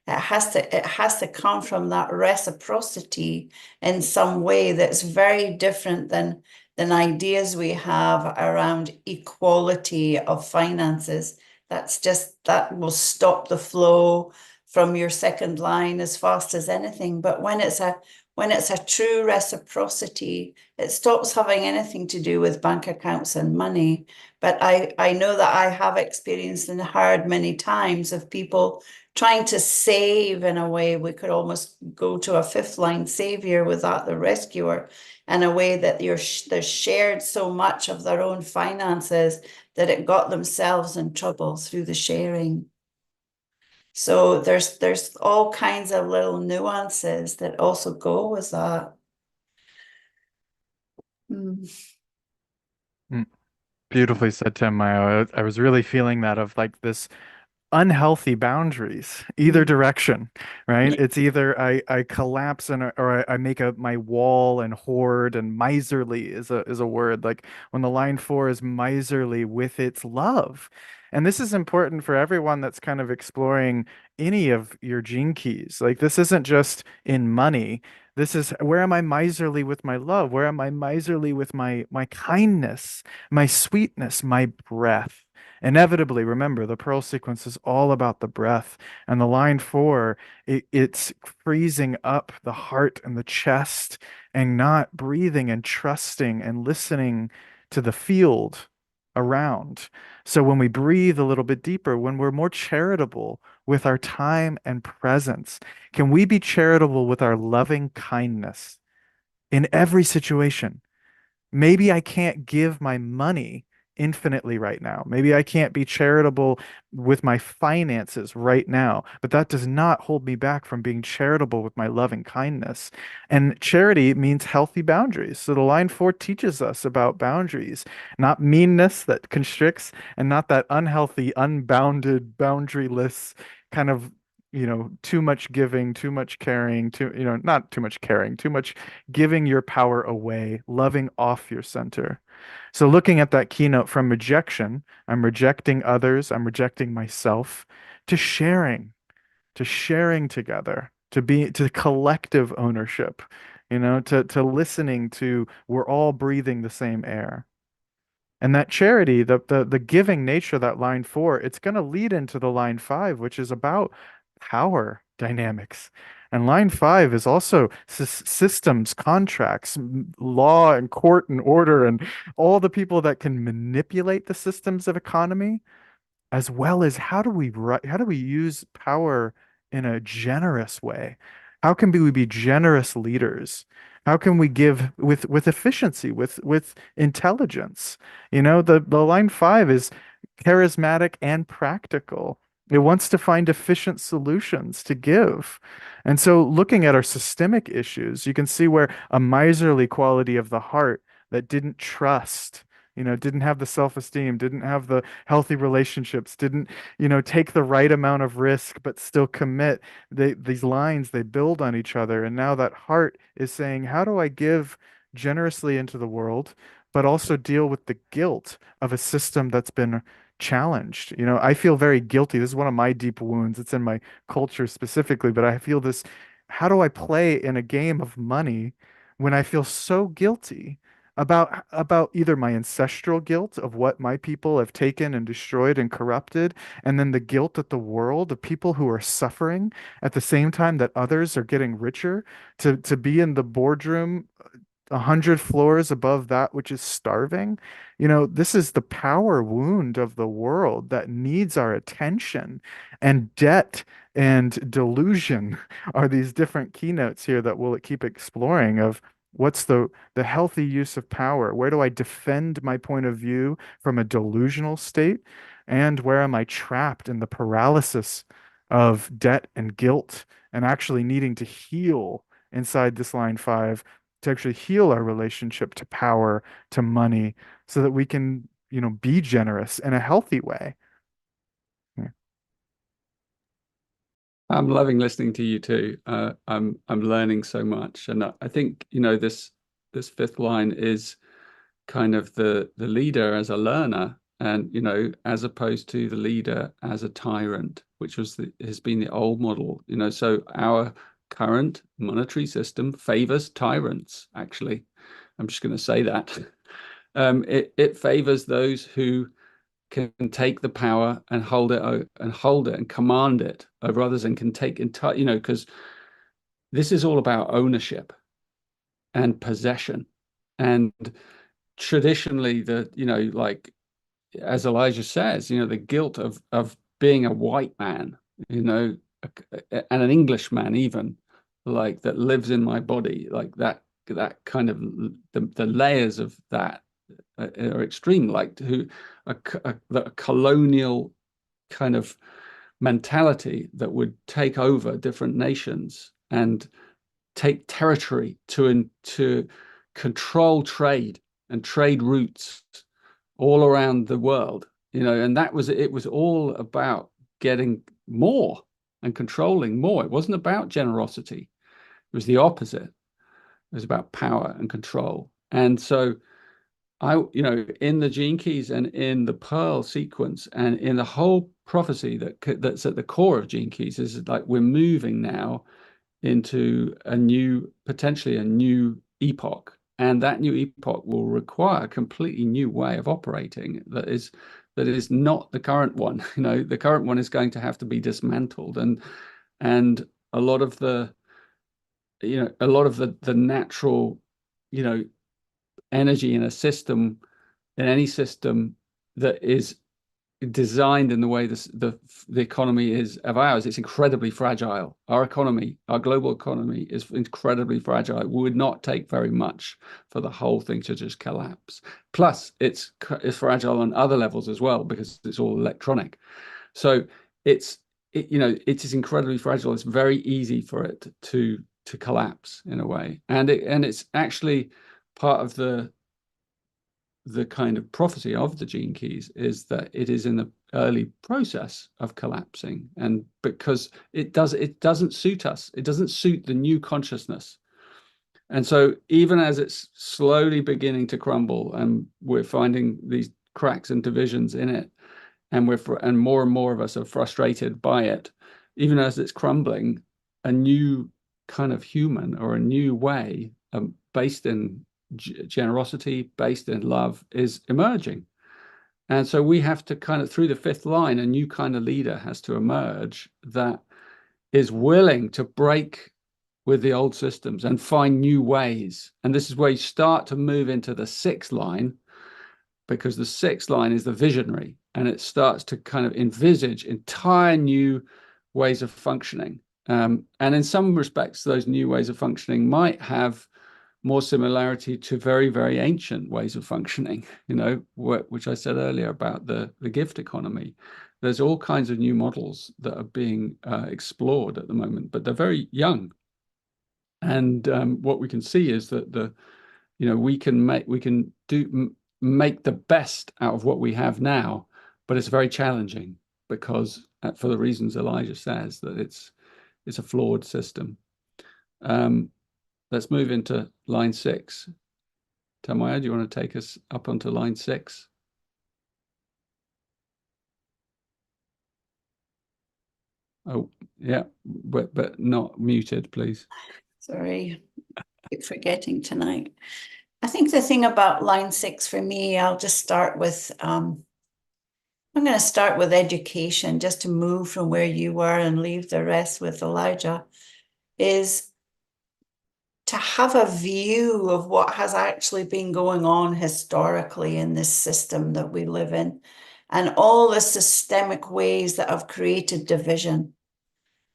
It has to come from that reciprocity in some way that's very different than ideas we have around equality of finances. That will stop the flow from your second line as fast as anything. But when when it's a true reciprocity, it stops having anything to do with bank accounts and money. But I know that I have experienced and heard many times of people trying to save in a way. We could almost go to a fifth line savior with that, the rescuer, in a way that they're shared so much of their own finances that it got themselves in trouble through the sharing. So there's all kinds of little nuances that also go with that. Beautifully said, Tanmayo. I was really feeling that of like this unhealthy boundaries, either direction, right? Yeah. It's either I collapse and or I make my wall and hoard, and miserly is a word. Like when the line 4 is miserly with its love. And this is important for everyone that's kind of exploring any of your gene keys. Like this isn't just in money. This is, where am I miserly with my love? Where am I miserly with my kindness, my sweetness, my breath? Inevitably, remember, the pearl sequence is all about the breath. And the line 4, it's freezing up the heart and the chest and not breathing and trusting and listening to the field around. So when we breathe a little bit deeper, when we're more charitable with our time and presence, can we be charitable with our loving kindness in every situation? Maybe I can't give my money infinitely right now. Maybe I can't be charitable with my finances right now, but that does not hold me back from being charitable with my loving kindness. And charity means healthy boundaries. So the line 4 teaches us about boundaries, not meanness that constricts, and not that unhealthy, unbounded, boundaryless kind of, too much giving, too much caring, not too much caring, too much giving your power away, loving off your center. So looking at that keynote from rejection, I'm rejecting others, I'm rejecting myself, to sharing together, to collective ownership, to listening to, we're all breathing the same air. And that charity, the giving nature of that line 4, it's going to lead into the line 5, which is about power dynamics. And line 5 is also systems, contracts, law and court and order, and all the people that can manipulate the systems of economy, as well as how do we use power in a generous way? How can we be generous leaders? How can we give with efficiency, with intelligence? The line 5 is charismatic and practical. It wants to find efficient solutions to give. And so looking at our systemic issues, you can see where a miserly quality of the heart that didn't trust, didn't have the self-esteem, didn't have the healthy relationships, didn't, take the right amount of risk, but still commit. These lines, they build on each other. And now that heart is saying, how do I give generously into the world, but also deal with the guilt of a system that's been challenged? I feel very guilty. This is one of my deep wounds. It's in my culture specifically, but I feel this, how do I play in a game of money when I feel so guilty about either my ancestral guilt of what my people have taken and destroyed and corrupted, and then the guilt that the world, the people who are suffering at the same time that others are getting richer, to be in the boardroom 100 floors above that which is starving. This is the power wound of the world that needs our attention. And debt and delusion are these different keynotes here that we'll keep exploring of what's the healthy use of power? Where do I defend my point of view from a delusional state? And where am I trapped in the paralysis of debt and guilt and actually needing to heal inside this line 5 to actually heal our relationship to power, to money, so that we can, be generous in a healthy way. Yeah. I'm loving listening to you too. I'm learning so much, and I think this fifth line is kind of the leader as a learner, and as opposed to the leader as a tyrant, which has been the old model. So our current monetary system favors tyrants. Actually, I'm just going to say that. It favors those who can take the power and hold it and command it over others, and can take entire, because this is all about ownership. and possession. And traditionally, like as Elijah says, the guilt of being a white man, and an Englishman even, like that lives in my body, like that kind of the layers of that are extreme, like the colonial kind of mentality that would take over different nations and take territory to control trade and trade routes all around the world, and it was all about getting more and controlling more. It wasn't about generosity. It was the opposite. It was about power and control. And so in the gene keys and in the pearl sequence and in the whole prophecy that's at the core of gene keys is like we're moving now into potentially a new epoch. And that new epoch will require a completely new way of operating that is not the current one. The current one is going to have to be dismantled, and a lot of the natural, energy in a system, in any system that is designed in the way the economy is of ours, it's incredibly fragile. Our economy, our global economy, is incredibly fragile. It would not take very much for the whole thing to just collapse. Plus, it's fragile on other levels as well because it's all electronic. So it is incredibly fragile. It's very easy for it to collapse in a way, and it's actually part of the kind of prophecy of the gene keys is that it is in the early process of collapsing, and because it doesn't suit us, it doesn't suit the new consciousness. And so even as it's slowly beginning to crumble and we're finding these cracks and divisions in it, and more of us are frustrated by it, even as it's crumbling, a new kind of human or a new way based in generosity, based in love, is emerging. And so we have to kind of, through the fifth line, a new kind of leader has to emerge that is willing to break with the old systems and find new ways. And this is where you start to move into the sixth line, because the sixth line is the visionary, and it starts to kind of envisage entire new ways of functioning. And in some respects, those new ways of functioning might have more similarity to very, very ancient ways of functioning, which I said earlier about the gift economy. There's all kinds of new models that are being explored at the moment, but they're very young. And what we can see is that we can make the best out of what we have now, but it's very challenging because, for the reasons Elijah says, that it's a flawed system. Let's move into line 6. Tanmayo, do you want to take us up onto line 6? Oh, yeah, but not muted, please. Sorry, keep forgetting tonight. I think the thing about line 6 for me, I'll just start with, I'm going to start with education, just to move from where you were and leave the rest with Elijah, is to have a view of what has actually been going on historically in this system that we live in, and all the systemic ways that have created division.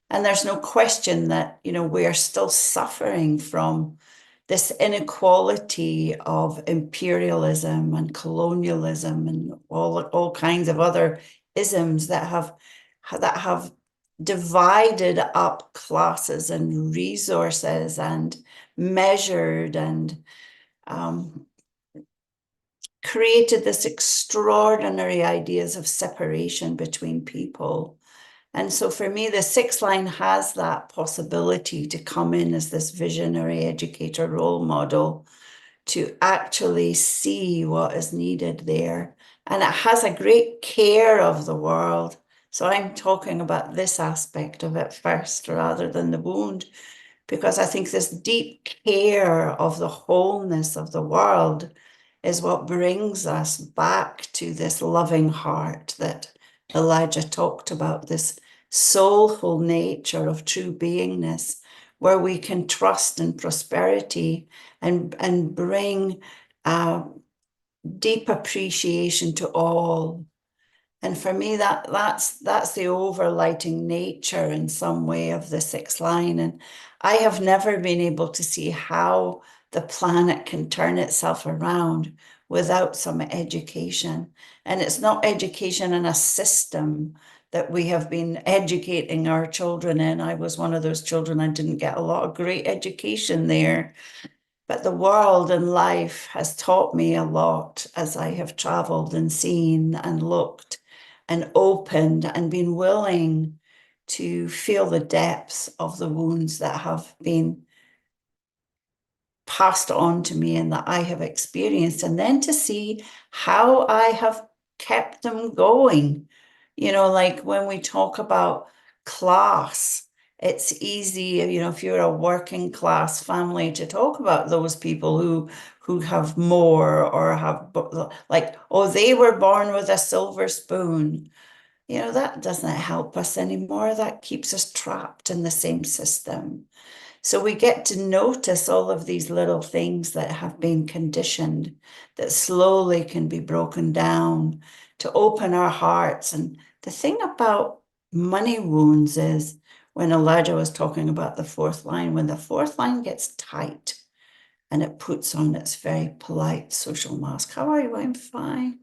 And there's no question that, we are still suffering from this inequality of imperialism and colonialism and all kinds of other isms that have divided up classes and resources and measured and created this extraordinary ideas of separation between people. And so for me, the sixth line has that possibility to come in as this visionary educator role model to actually see what is needed there. And it has a great care of the world. So I'm talking about this aspect of it first rather than the wound, because I think this deep care of the wholeness of the world is what brings us back to this loving heart that Elijah talked about, this soulful nature of true beingness, where we can trust in prosperity and bring deep appreciation to all. And for me, that's the overlighting nature in some way of the sixth line. And I have never been able to see how the planet can turn itself around without some education. And it's not education in a system that we have been educating our children in. I was one of those children. I didn't get a lot of great education there. But the world and life has taught me a lot as I have traveled and seen and looked and opened and been willing to feel the depths of the wounds that have been passed on to me and that I have experienced, and then to see how I have kept them going. You know, like when we talk about class, it's easy, you know, if you're a working class family, to talk about those people who have more or have, like, oh, they were born with a silver spoon. You know, that doesn't help us anymore. That keeps us trapped in the same system. So we get to notice all of these little things that have been conditioned that slowly can be broken down to open our hearts. And the thing about money wounds is, when Elijah was talking about the fourth line, when the fourth line gets tight and it puts on its very polite social mask, how are you? I'm fine.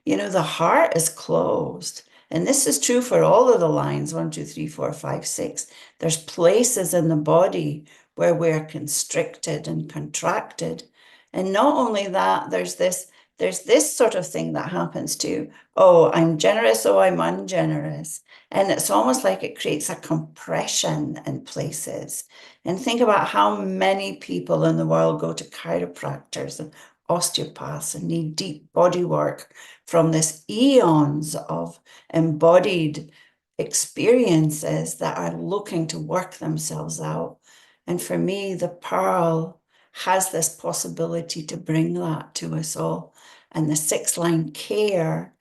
You know, the heart is closed. And this is true for all of the lines, 1, 2, 3, 4, 5, 6. There's places in the body where we're constricted and contracted. And not only that, there's this sort of thing that happens too. Oh, I'm generous, oh, I'm ungenerous. And it's almost like it creates a compression in places. And think about how many people in the world go to chiropractors and osteopaths and need deep body work from this eons of embodied experiences that are looking to work themselves out. And for me, the pearl has this possibility to bring that to us all. And the sixth line care,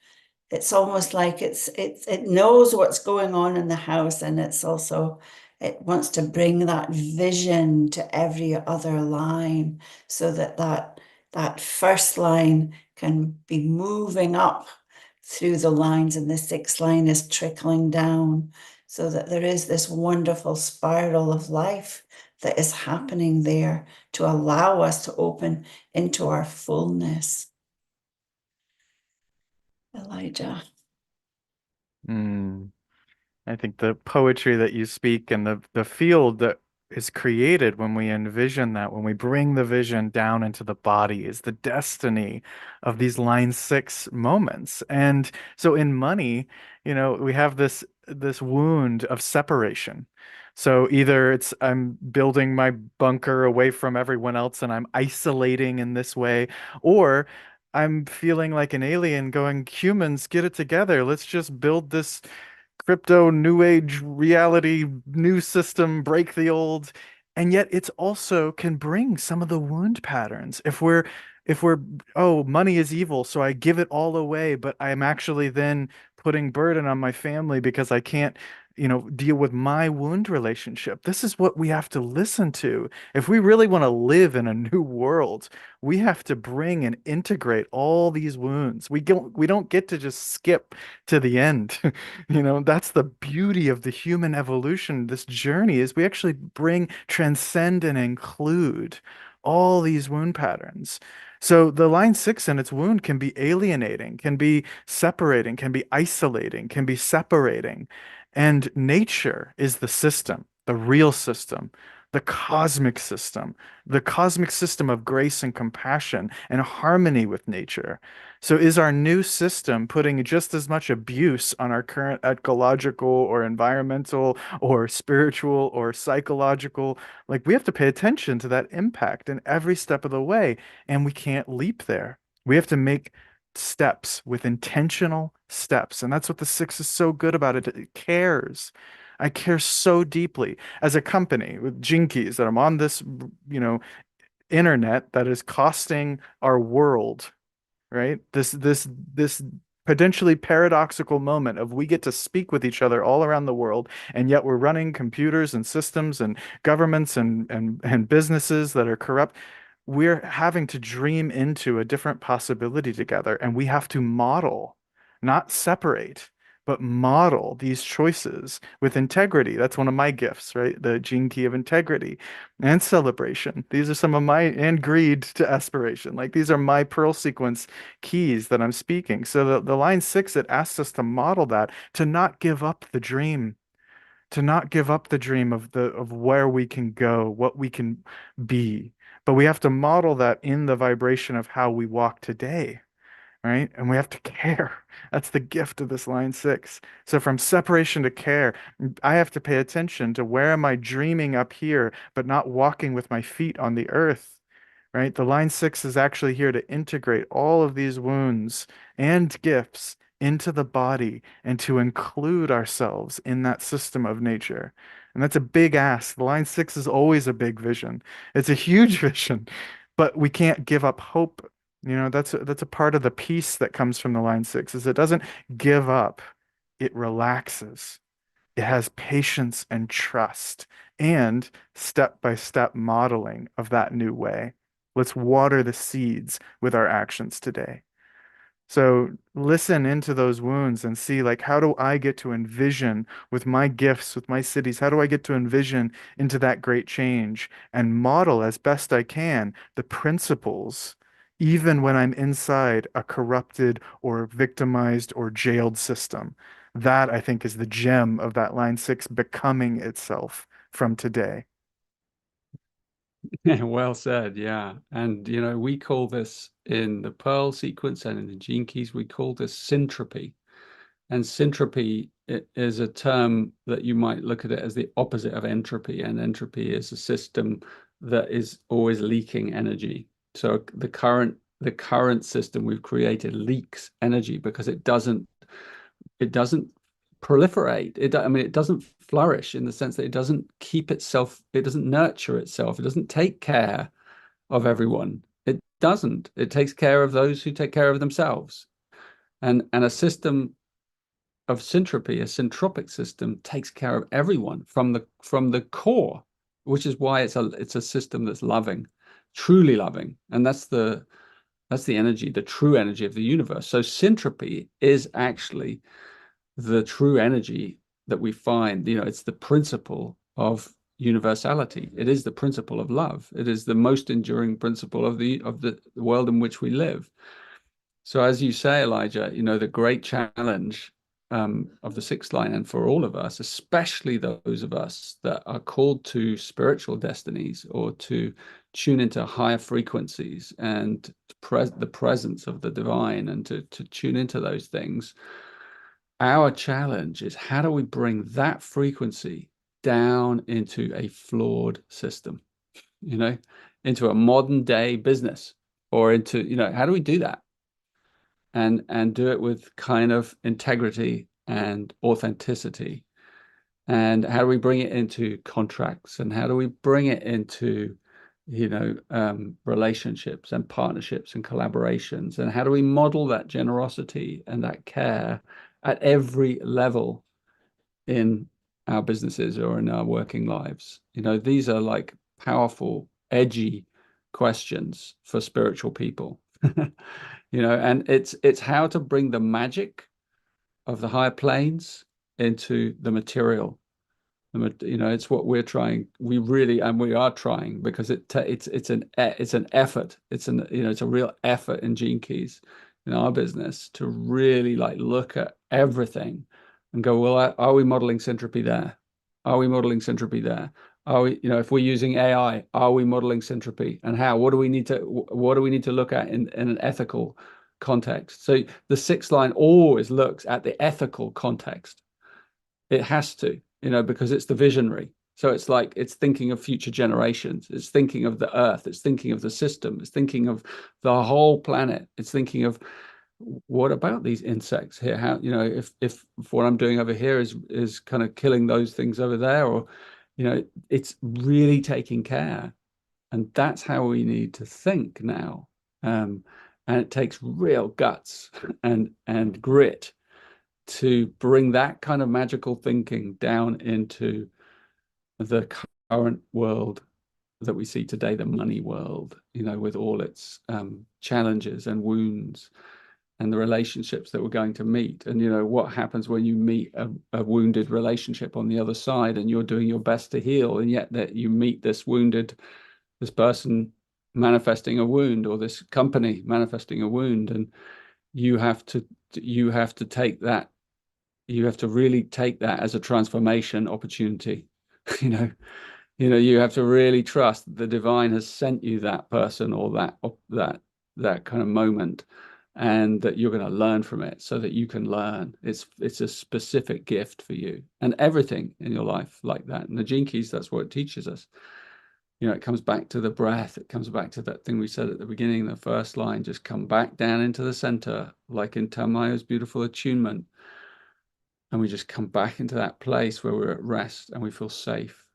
it's almost like it knows what's going on in the house, and it's also, it wants to bring that vision to every other line, so that first line can be moving up through the lines, and the sixth line is trickling down, so that there is this wonderful spiral of life that is happening there to allow us to open into our fullness. Elijah. I think the poetry that you speak and the field that is created when we envision that, when we bring the vision down into the body, is the destiny of these line six moments. And so in money, you know, we have this wound of separation. So either it's I'm building my bunker away from everyone else and I'm isolating in this way, or I'm feeling like an alien going, humans, get it together. Let's just build this crypto new age reality new system, break the old. And yet it's also can bring some of the wound patterns. If we're oh, money is evil, so I give it all away, but I'm actually then putting burden on my family because I can't, you know, deal with my wound relationship. This is what we have to listen to. If we really want to live in a new world, we have to bring and integrate all these wounds. We don't get to just skip to the end. You know, that's the beauty of the human evolution. This journey is we actually transcend and include all these wound patterns. So the line six and its wound can be alienating, can be separating, can be isolating, can be separating. And nature is the system, the real system, the cosmic system of grace and compassion and harmony with nature. So is our new system putting just as much abuse on our current ecological or environmental or spiritual or psychological? Like we have to pay attention to that impact in every step of the way, and we can't leap there. We have to make steps with intentional steps. And that's what the six is so good about it. It cares. I care so deeply as a company with Jinkies that I'm on this, you know, internet that is costing our world, right? This potentially paradoxical moment of we get to speak with each other all around the world, and yet we're running computers and systems and governments and businesses that are corrupt. We're having to dream into a different possibility together, and we have to model, not separate, but model these choices with integrity. That's one of my gifts, right? The gene key of integrity and celebration. These are some of my, and greed to aspiration. Like these are my pearl sequence keys that I'm speaking. So the line 6, it asks us to model that, to not give up the dream, to not give up the dream of where we can go, what we can be. But we have to model that in the vibration of how we walk today, right? And we have to care. That's the gift of this line 6. So from separation to care, I have to pay attention to where am I dreaming up here, but not walking with my feet on the earth, right? The line 6 is actually here to integrate all of these wounds and gifts into the body and to include ourselves in that system of nature. And that's a big ask. The line 6 is always a big vision. It's a huge vision, but we can't give up hope. You know, that's a part of the peace that comes from the line 6 is it doesn't give up. It relaxes. It has patience and trust and step-by-step modeling of that new way. Let's water the seeds with our actions today. So listen into those wounds and see, like, how do I get to envision with my gifts, with my cities? How do I get to envision into that great change and model as best I can the principles, even when I'm inside a corrupted or victimized or jailed system? That I think is the gem of that line 6 becoming itself from today. Yeah, well said. Yeah. And, you know, we call this in the Pearl sequence and in the gene keys, we call this syntropy. And syntropy is a term that you might look at it as the opposite of entropy. And entropy is a system that is always leaking energy. So the current system we've created leaks energy because it doesn't proliferate. I mean, it doesn't flourish in the sense that it doesn't keep itself, it doesn't nurture itself, it doesn't take care of everyone. It doesn't. It takes care of those who take care of themselves. And a system of syntropy, a syntropic system, takes care of everyone from the core, which is why it's a system that's loving, truly loving. And that's the energy, the true energy of the universe. So syntropy is actually the true energy that we find. You know, it's the principle of universality. It is the principle of love. It is the most enduring principle of the world in which we live. So as you say, Elijah, you know, the great challenge of the 6th line, and for all of us, especially those of us that are called to spiritual destinies or to tune into higher frequencies and the presence of the divine and to tune into those things. Our challenge is how do we bring that frequency down into a flawed system, you know, into a modern day business, or into, you know, how do we do that? And do it with kind of integrity and authenticity. And how do we bring it into contracts? And how do we bring it into, you know, relationships and partnerships and collaborations? And how do we model that generosity and that care at every level in our businesses or in our working lives? You know, these are like powerful, edgy questions for spiritual people. You know, and it's how to bring the magic of the higher planes into the material. You know, it's what we're trying. We really, and we are trying, because it's an effort. It's a real effort in Gene Keys in our business to really like look at everything and go, well, are we modeling syntropy there? Are we modeling syntropy there? Are we, you know, if we're using AI, are we modeling syntropy, and how? What do we need to look at in an ethical context? So the 6th line always looks at the ethical context. It has to, you know, because it's the visionary. So it's like it's thinking of future generations. It's thinking of the earth. It's thinking of the system. It's thinking of the whole planet. It's thinking of, what about these insects here? How, you know, if what I'm doing over here is kind of killing those things over there, or, you know, it's really taking care. And that's how we need to think now. And it takes real guts and grit to bring that kind of magical thinking down into the current world that we see today, the money world, with all its challenges and wounds and the relationships that we're going to meet. And, what happens when you meet a wounded relationship on the other side and you're doing your best to heal, and yet that you meet this person manifesting a wound, or this company manifesting a wound, and you have to take that, you have to really take that as a transformation opportunity. You have to really trust that the divine has sent you that person or that kind of moment, and that you're going to learn from it so that you can learn. It's a specific gift for you, and everything in your life like that. And the Gene Keys, that's what it teaches us. It comes back to the breath. It comes back to that thing we said at the beginning, the first line, just come back down into the center, like in Tanmayo's beautiful Attunement. And we just come back into that place where we're at rest and we feel safe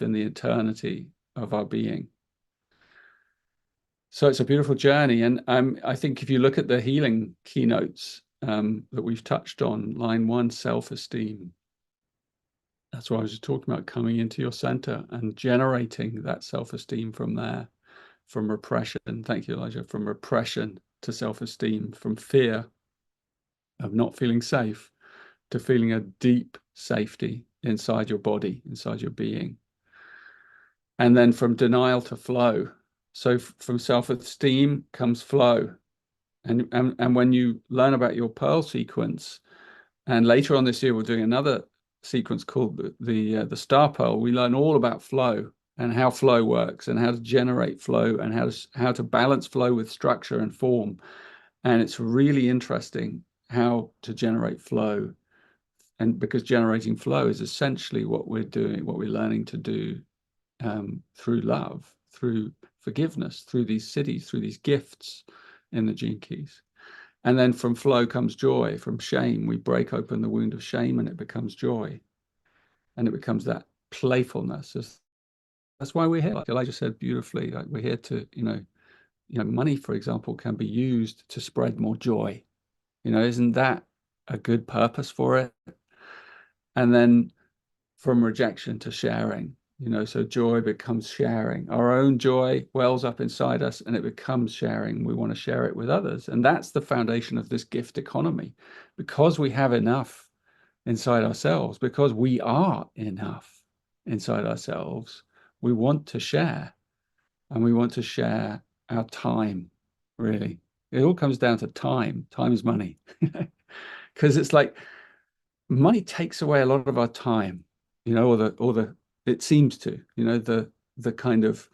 in the eternity of our being. So it's a beautiful journey. And I think if you look at the healing keynotes that we've touched on, line 1, self-esteem. That's what I was just talking about, coming into your center and generating that self-esteem from there, from repression. Thank you, Elijah. From repression to self-esteem, from fear of not feeling safe to feeling a deep safety inside your body, inside your being. And then from denial to flow. So from self-esteem comes flow. And when you learn about your Pearl sequence, and later on this year, we're doing another sequence called the Star Pearl, we learn all about flow and how flow works and how to generate flow and how to balance flow with structure and form. And it's really interesting how to generate flow. And because generating flow is essentially what we're doing, what we're learning to do through love, through forgiveness, through these cities, through these gifts in the Gene Keys. And then from flow comes joy. From shame, we break open the wound of shame and it becomes joy. And it becomes that playfulness. That's why we're here. Like Elijah said beautifully, like we're here to, money, for example, can be used to spread more joy. Isn't that a good purpose for it? And then from rejection to sharing, so joy becomes sharing. Our own joy wells up inside us and it becomes sharing. We want to share it with others. And that's the foundation of this gift economy. Because we have enough inside ourselves, because we are enough inside ourselves, we want to share. And we want to share our time, really. It all comes down to time. Time is money. Because it's like money takes away a lot of our time, it seems to, the kind of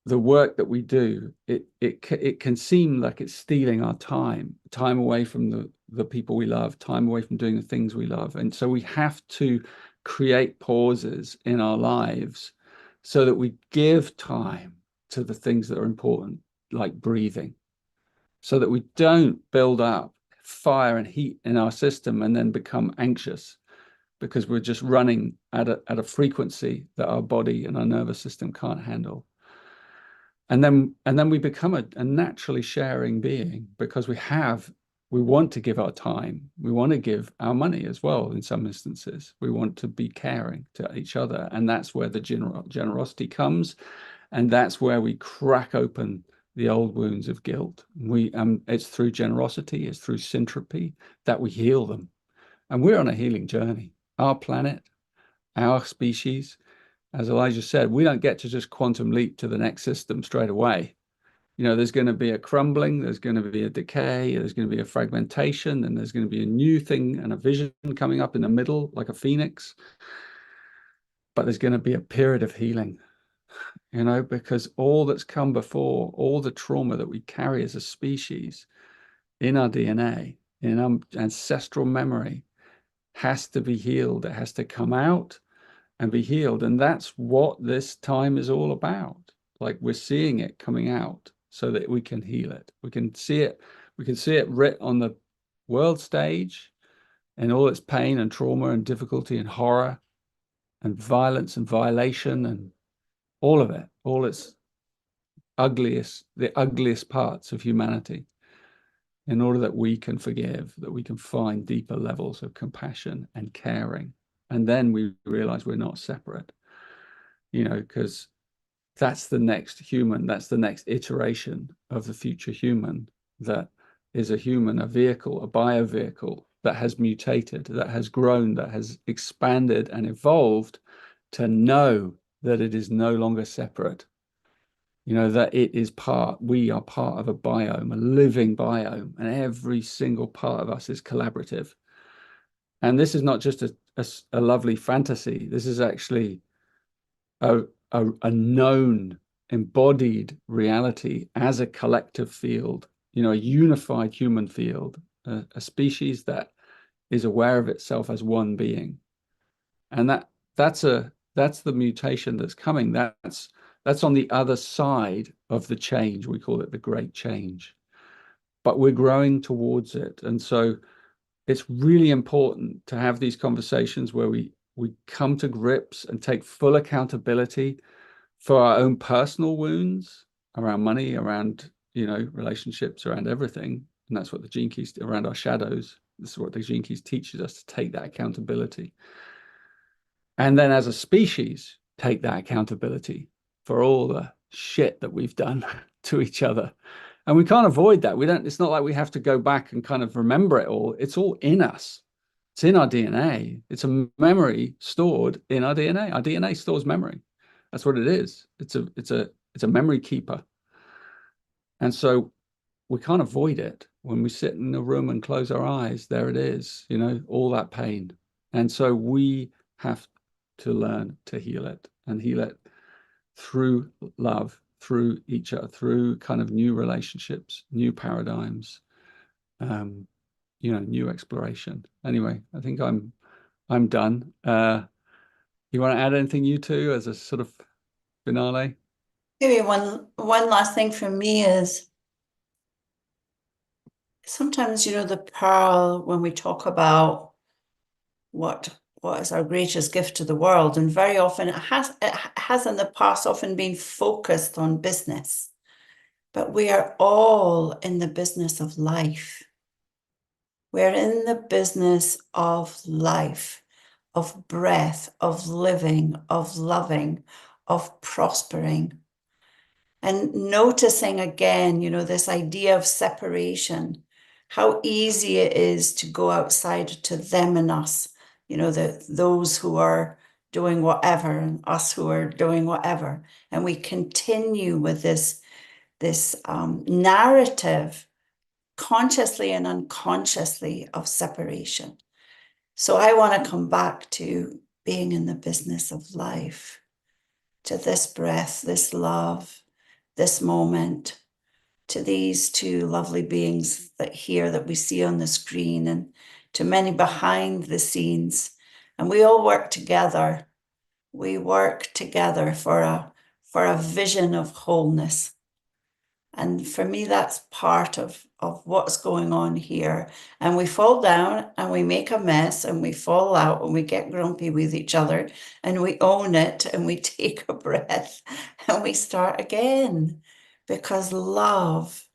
the work that we do, it can seem like it's stealing our time away from the people we love, time away from doing the things we love. And so we have to create pauses in our lives so that we give time to the things that are important, like breathing, so that we don't build up fire and heat in our system and then become anxious because we're just running at a frequency that our body and our nervous system can't handle. And then we become a naturally sharing being because we want to give our time. We want to give our money as well. In some instances, we want to be caring to each other. And that's where the generosity comes. And that's where we crack open the old wounds of guilt. It's through generosity, it's through syntropy that we heal them. And we're on a healing journey. Our planet, our species, as Elijah said, we don't get to just quantum leap to the next system straight away. There's going to be a crumbling, there's going to be a decay, there's going to be a fragmentation, and there's going to be a new thing and a vision coming up in the middle, like a phoenix. But there's going to be a period of healing, because all that's come before, all the trauma that we carry as a species in our DNA, in our ancestral memory, has to be healed. It has to come out and be healed. And that's what this time is all about. Like we're seeing it coming out so that we can heal it. We can see it writ on the world stage and all its pain and trauma and difficulty and horror and violence and violation and all of it, all its ugliest parts of humanity, in order that we can forgive, that we can find deeper levels of compassion and caring. And then we realize we're not separate, because that's the next human, that's the next iteration of the future human, that is a human, a vehicle, a bio-vehicle that has mutated, that has grown, that has expanded and evolved to know that it is no longer separate. That we are part of a biome, a living biome, and every single part of us is collaborative. And this is not just a lovely fantasy. This is actually a known, embodied reality as a collective field, a unified human field, a species that is aware of itself as one being. And that's the mutation that's coming. That's on the other side of the change. We call it the great change, but we're growing towards it. And so it's really important to have these conversations where we come to grips and take full accountability for our own personal wounds around money, around, relationships, around everything. And that's what the Gene Keys, around our shadows. This is what the Gene Keys teaches us, to take that accountability. And then as a species, take that accountability for all the shit that we've done to each other. And we can't avoid that. It's not like we have to go back and kind of remember it all. It's all in us. It's in our DNA. It's a memory stored in our DNA. Our DNA stores memory. That's what it is. It's a memory keeper. And so we can't avoid it. When we sit in a room and close our eyes, there it is, all that pain. And so we have to learn to heal it, and heal it through love, through each other, through kind of new relationships, new paradigms, new exploration. Anyway, I think I'm done. You want to add anything, you two, as a sort of finale? Maybe one last thing for me is sometimes, the pearl, when we talk about what is our greatest gift to the world, and very often it has in the past often been focused on business, but we are all in the business of life. We're in the business of life, of breath, of living, of loving, of prospering. And noticing again, this idea of separation, how easy it is to go outside to them and us, those who are doing whatever and us who are doing whatever. And we continue with this narrative, consciously and unconsciously, of separation. So I want to come back to being in the business of life, to this breath, this love, this moment, to these two lovely beings that we see on the screen, and to many behind the scenes. And we all work together. We work together for a vision of wholeness. And for me, that's part of what's going on here. And we fall down and we make a mess and we fall out and we get grumpy with each other and we own it and we take a breath and we start again, because love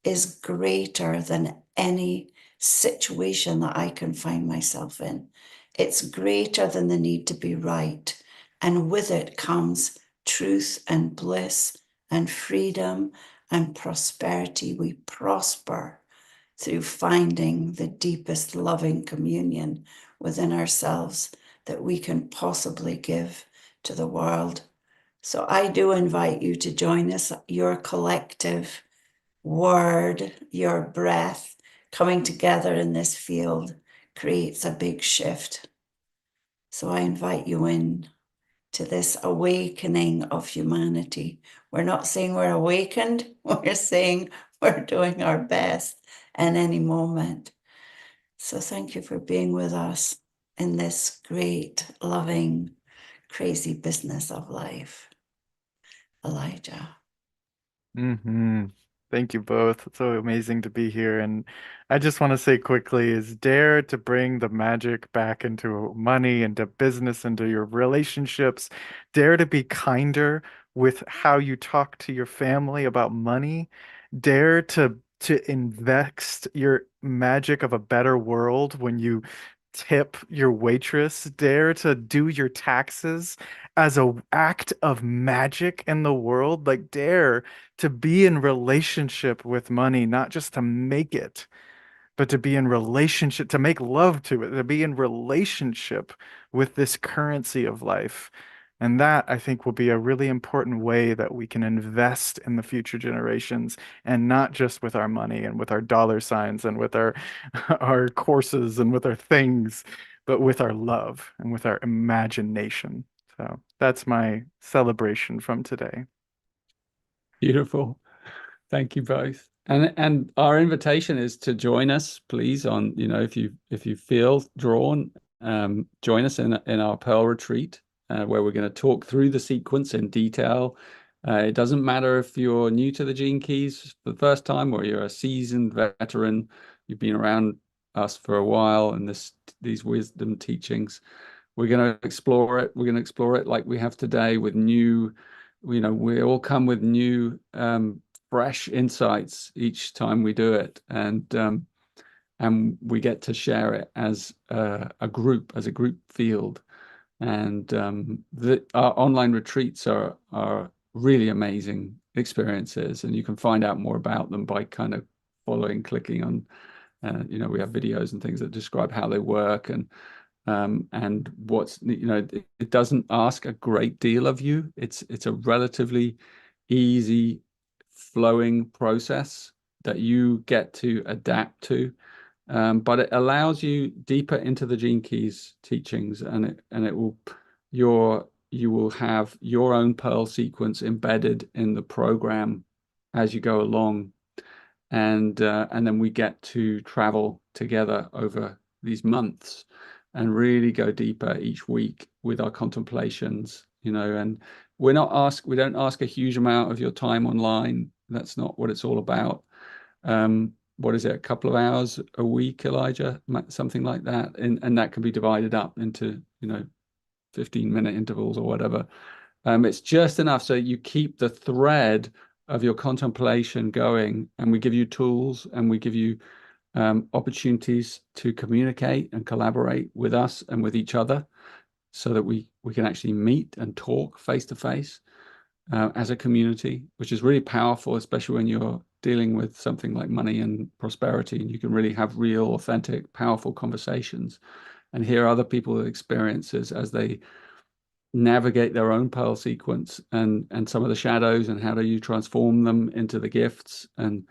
is greater than any situation that I can find myself in. It's greater than the need to be right. And with it comes truth and bliss and freedom and prosperity. We prosper through finding the deepest loving communion within ourselves that we can possibly give to the world. So I do invite you to join us. Your collective word, your breath coming together in this field creates a big shift. So I invite you in to this awakening of humanity. We're not saying we're awakened, we're saying we're doing our best in any moment. So thank you for being with us in this great, loving, crazy business of life. Elijah. Thank you both. It's so amazing to be here. And I just want to say quickly is dare to bring the magic back into money, into business, into your relationships. Dare to be kinder with how you talk to your family about money. Dare to invest your magic of a better world when you tip your waitress. Dare to do your taxes as a act of magic in the world. Like, dare to be in relationship with money, not just to make it, but to be in relationship, to make love to it, to be in relationship with this currency of life. And that, I think, will be a really important way that we can invest in the future generations, and not just with our money and with our dollar signs and with our our courses and with our things, but with our love and with our imagination. So that's my celebration from today. Beautiful. Thank you both. And our invitation is to join us, please, on, if you feel drawn, join us in our Pearl retreat, where we're going to talk through the sequence in detail. It doesn't matter if you're new to the Gene Keys for the first time, or you're a seasoned veteran, you've been around us for a while, and these wisdom teachings. We're going to explore it. We're going to explore it like we have today, with new, we all come with new fresh insights each time we do it, and we get to share it as a group field. And our online retreats are really amazing experiences, and you can find out more about them by kind of clicking on, we have videos and things that describe how they work, and what's, it doesn't ask a great deal of you. It's a relatively easy flowing process that you get to adapt to, but it allows you deeper into the Gene Keys teachings, and it will, you will have your own Pearl sequence embedded in the program as you go along, and then we get to travel together over these months and really go deeper each week with our contemplations, and we don't ask a huge amount of your time online. That's not what it's all about. What is it, a couple of hours a week, Elijah? Something like that. And that can be divided up into, 15-minute intervals or whatever. It's just enough so you keep the thread of your contemplation going, and we give you tools, and we give you opportunities to communicate and collaborate with us and with each other, so that we can actually meet and talk face to face as a community, which is really powerful, especially when you're dealing with something like money and prosperity, and you can really have real, authentic, powerful conversations and hear other people's experiences as they navigate their own Pearl sequence, and some of the shadows, and how do you transform them into the gifts, and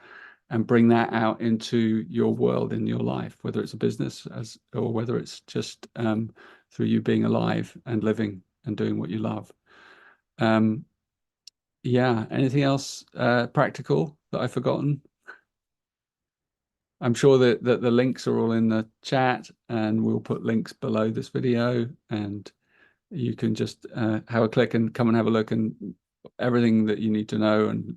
bring that out into your world, in your life, whether it's a business or whether it's just through you being alive and living and doing what you love. Yeah, anything else practical that I've forgotten? I'm sure that the links are all in the chat, and we'll put links below this video, and you can just have a click and come and have a look, and everything that you need to know and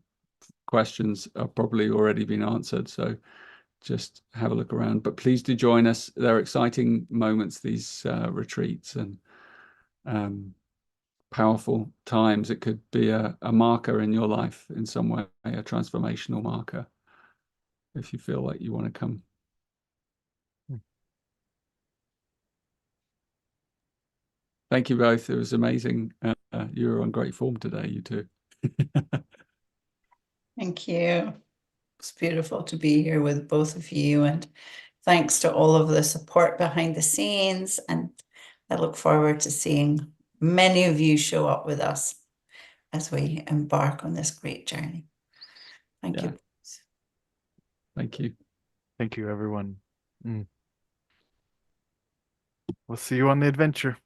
questions are probably already been answered. So just have a look around. But please do join us. They're exciting moments, these retreats, and powerful times. It could be a marker in your life in some way, a transformational marker, if you feel like you want to come. Thank you both. It was amazing. You were on great form today, you two. Thank you. It's beautiful to be here with both of you, and thanks to all of the support behind the scenes. And I look forward to seeing many of you show up with us as we embark on this great journey. Thank you. Thank you. Thank you, everyone. We'll see you on the adventure.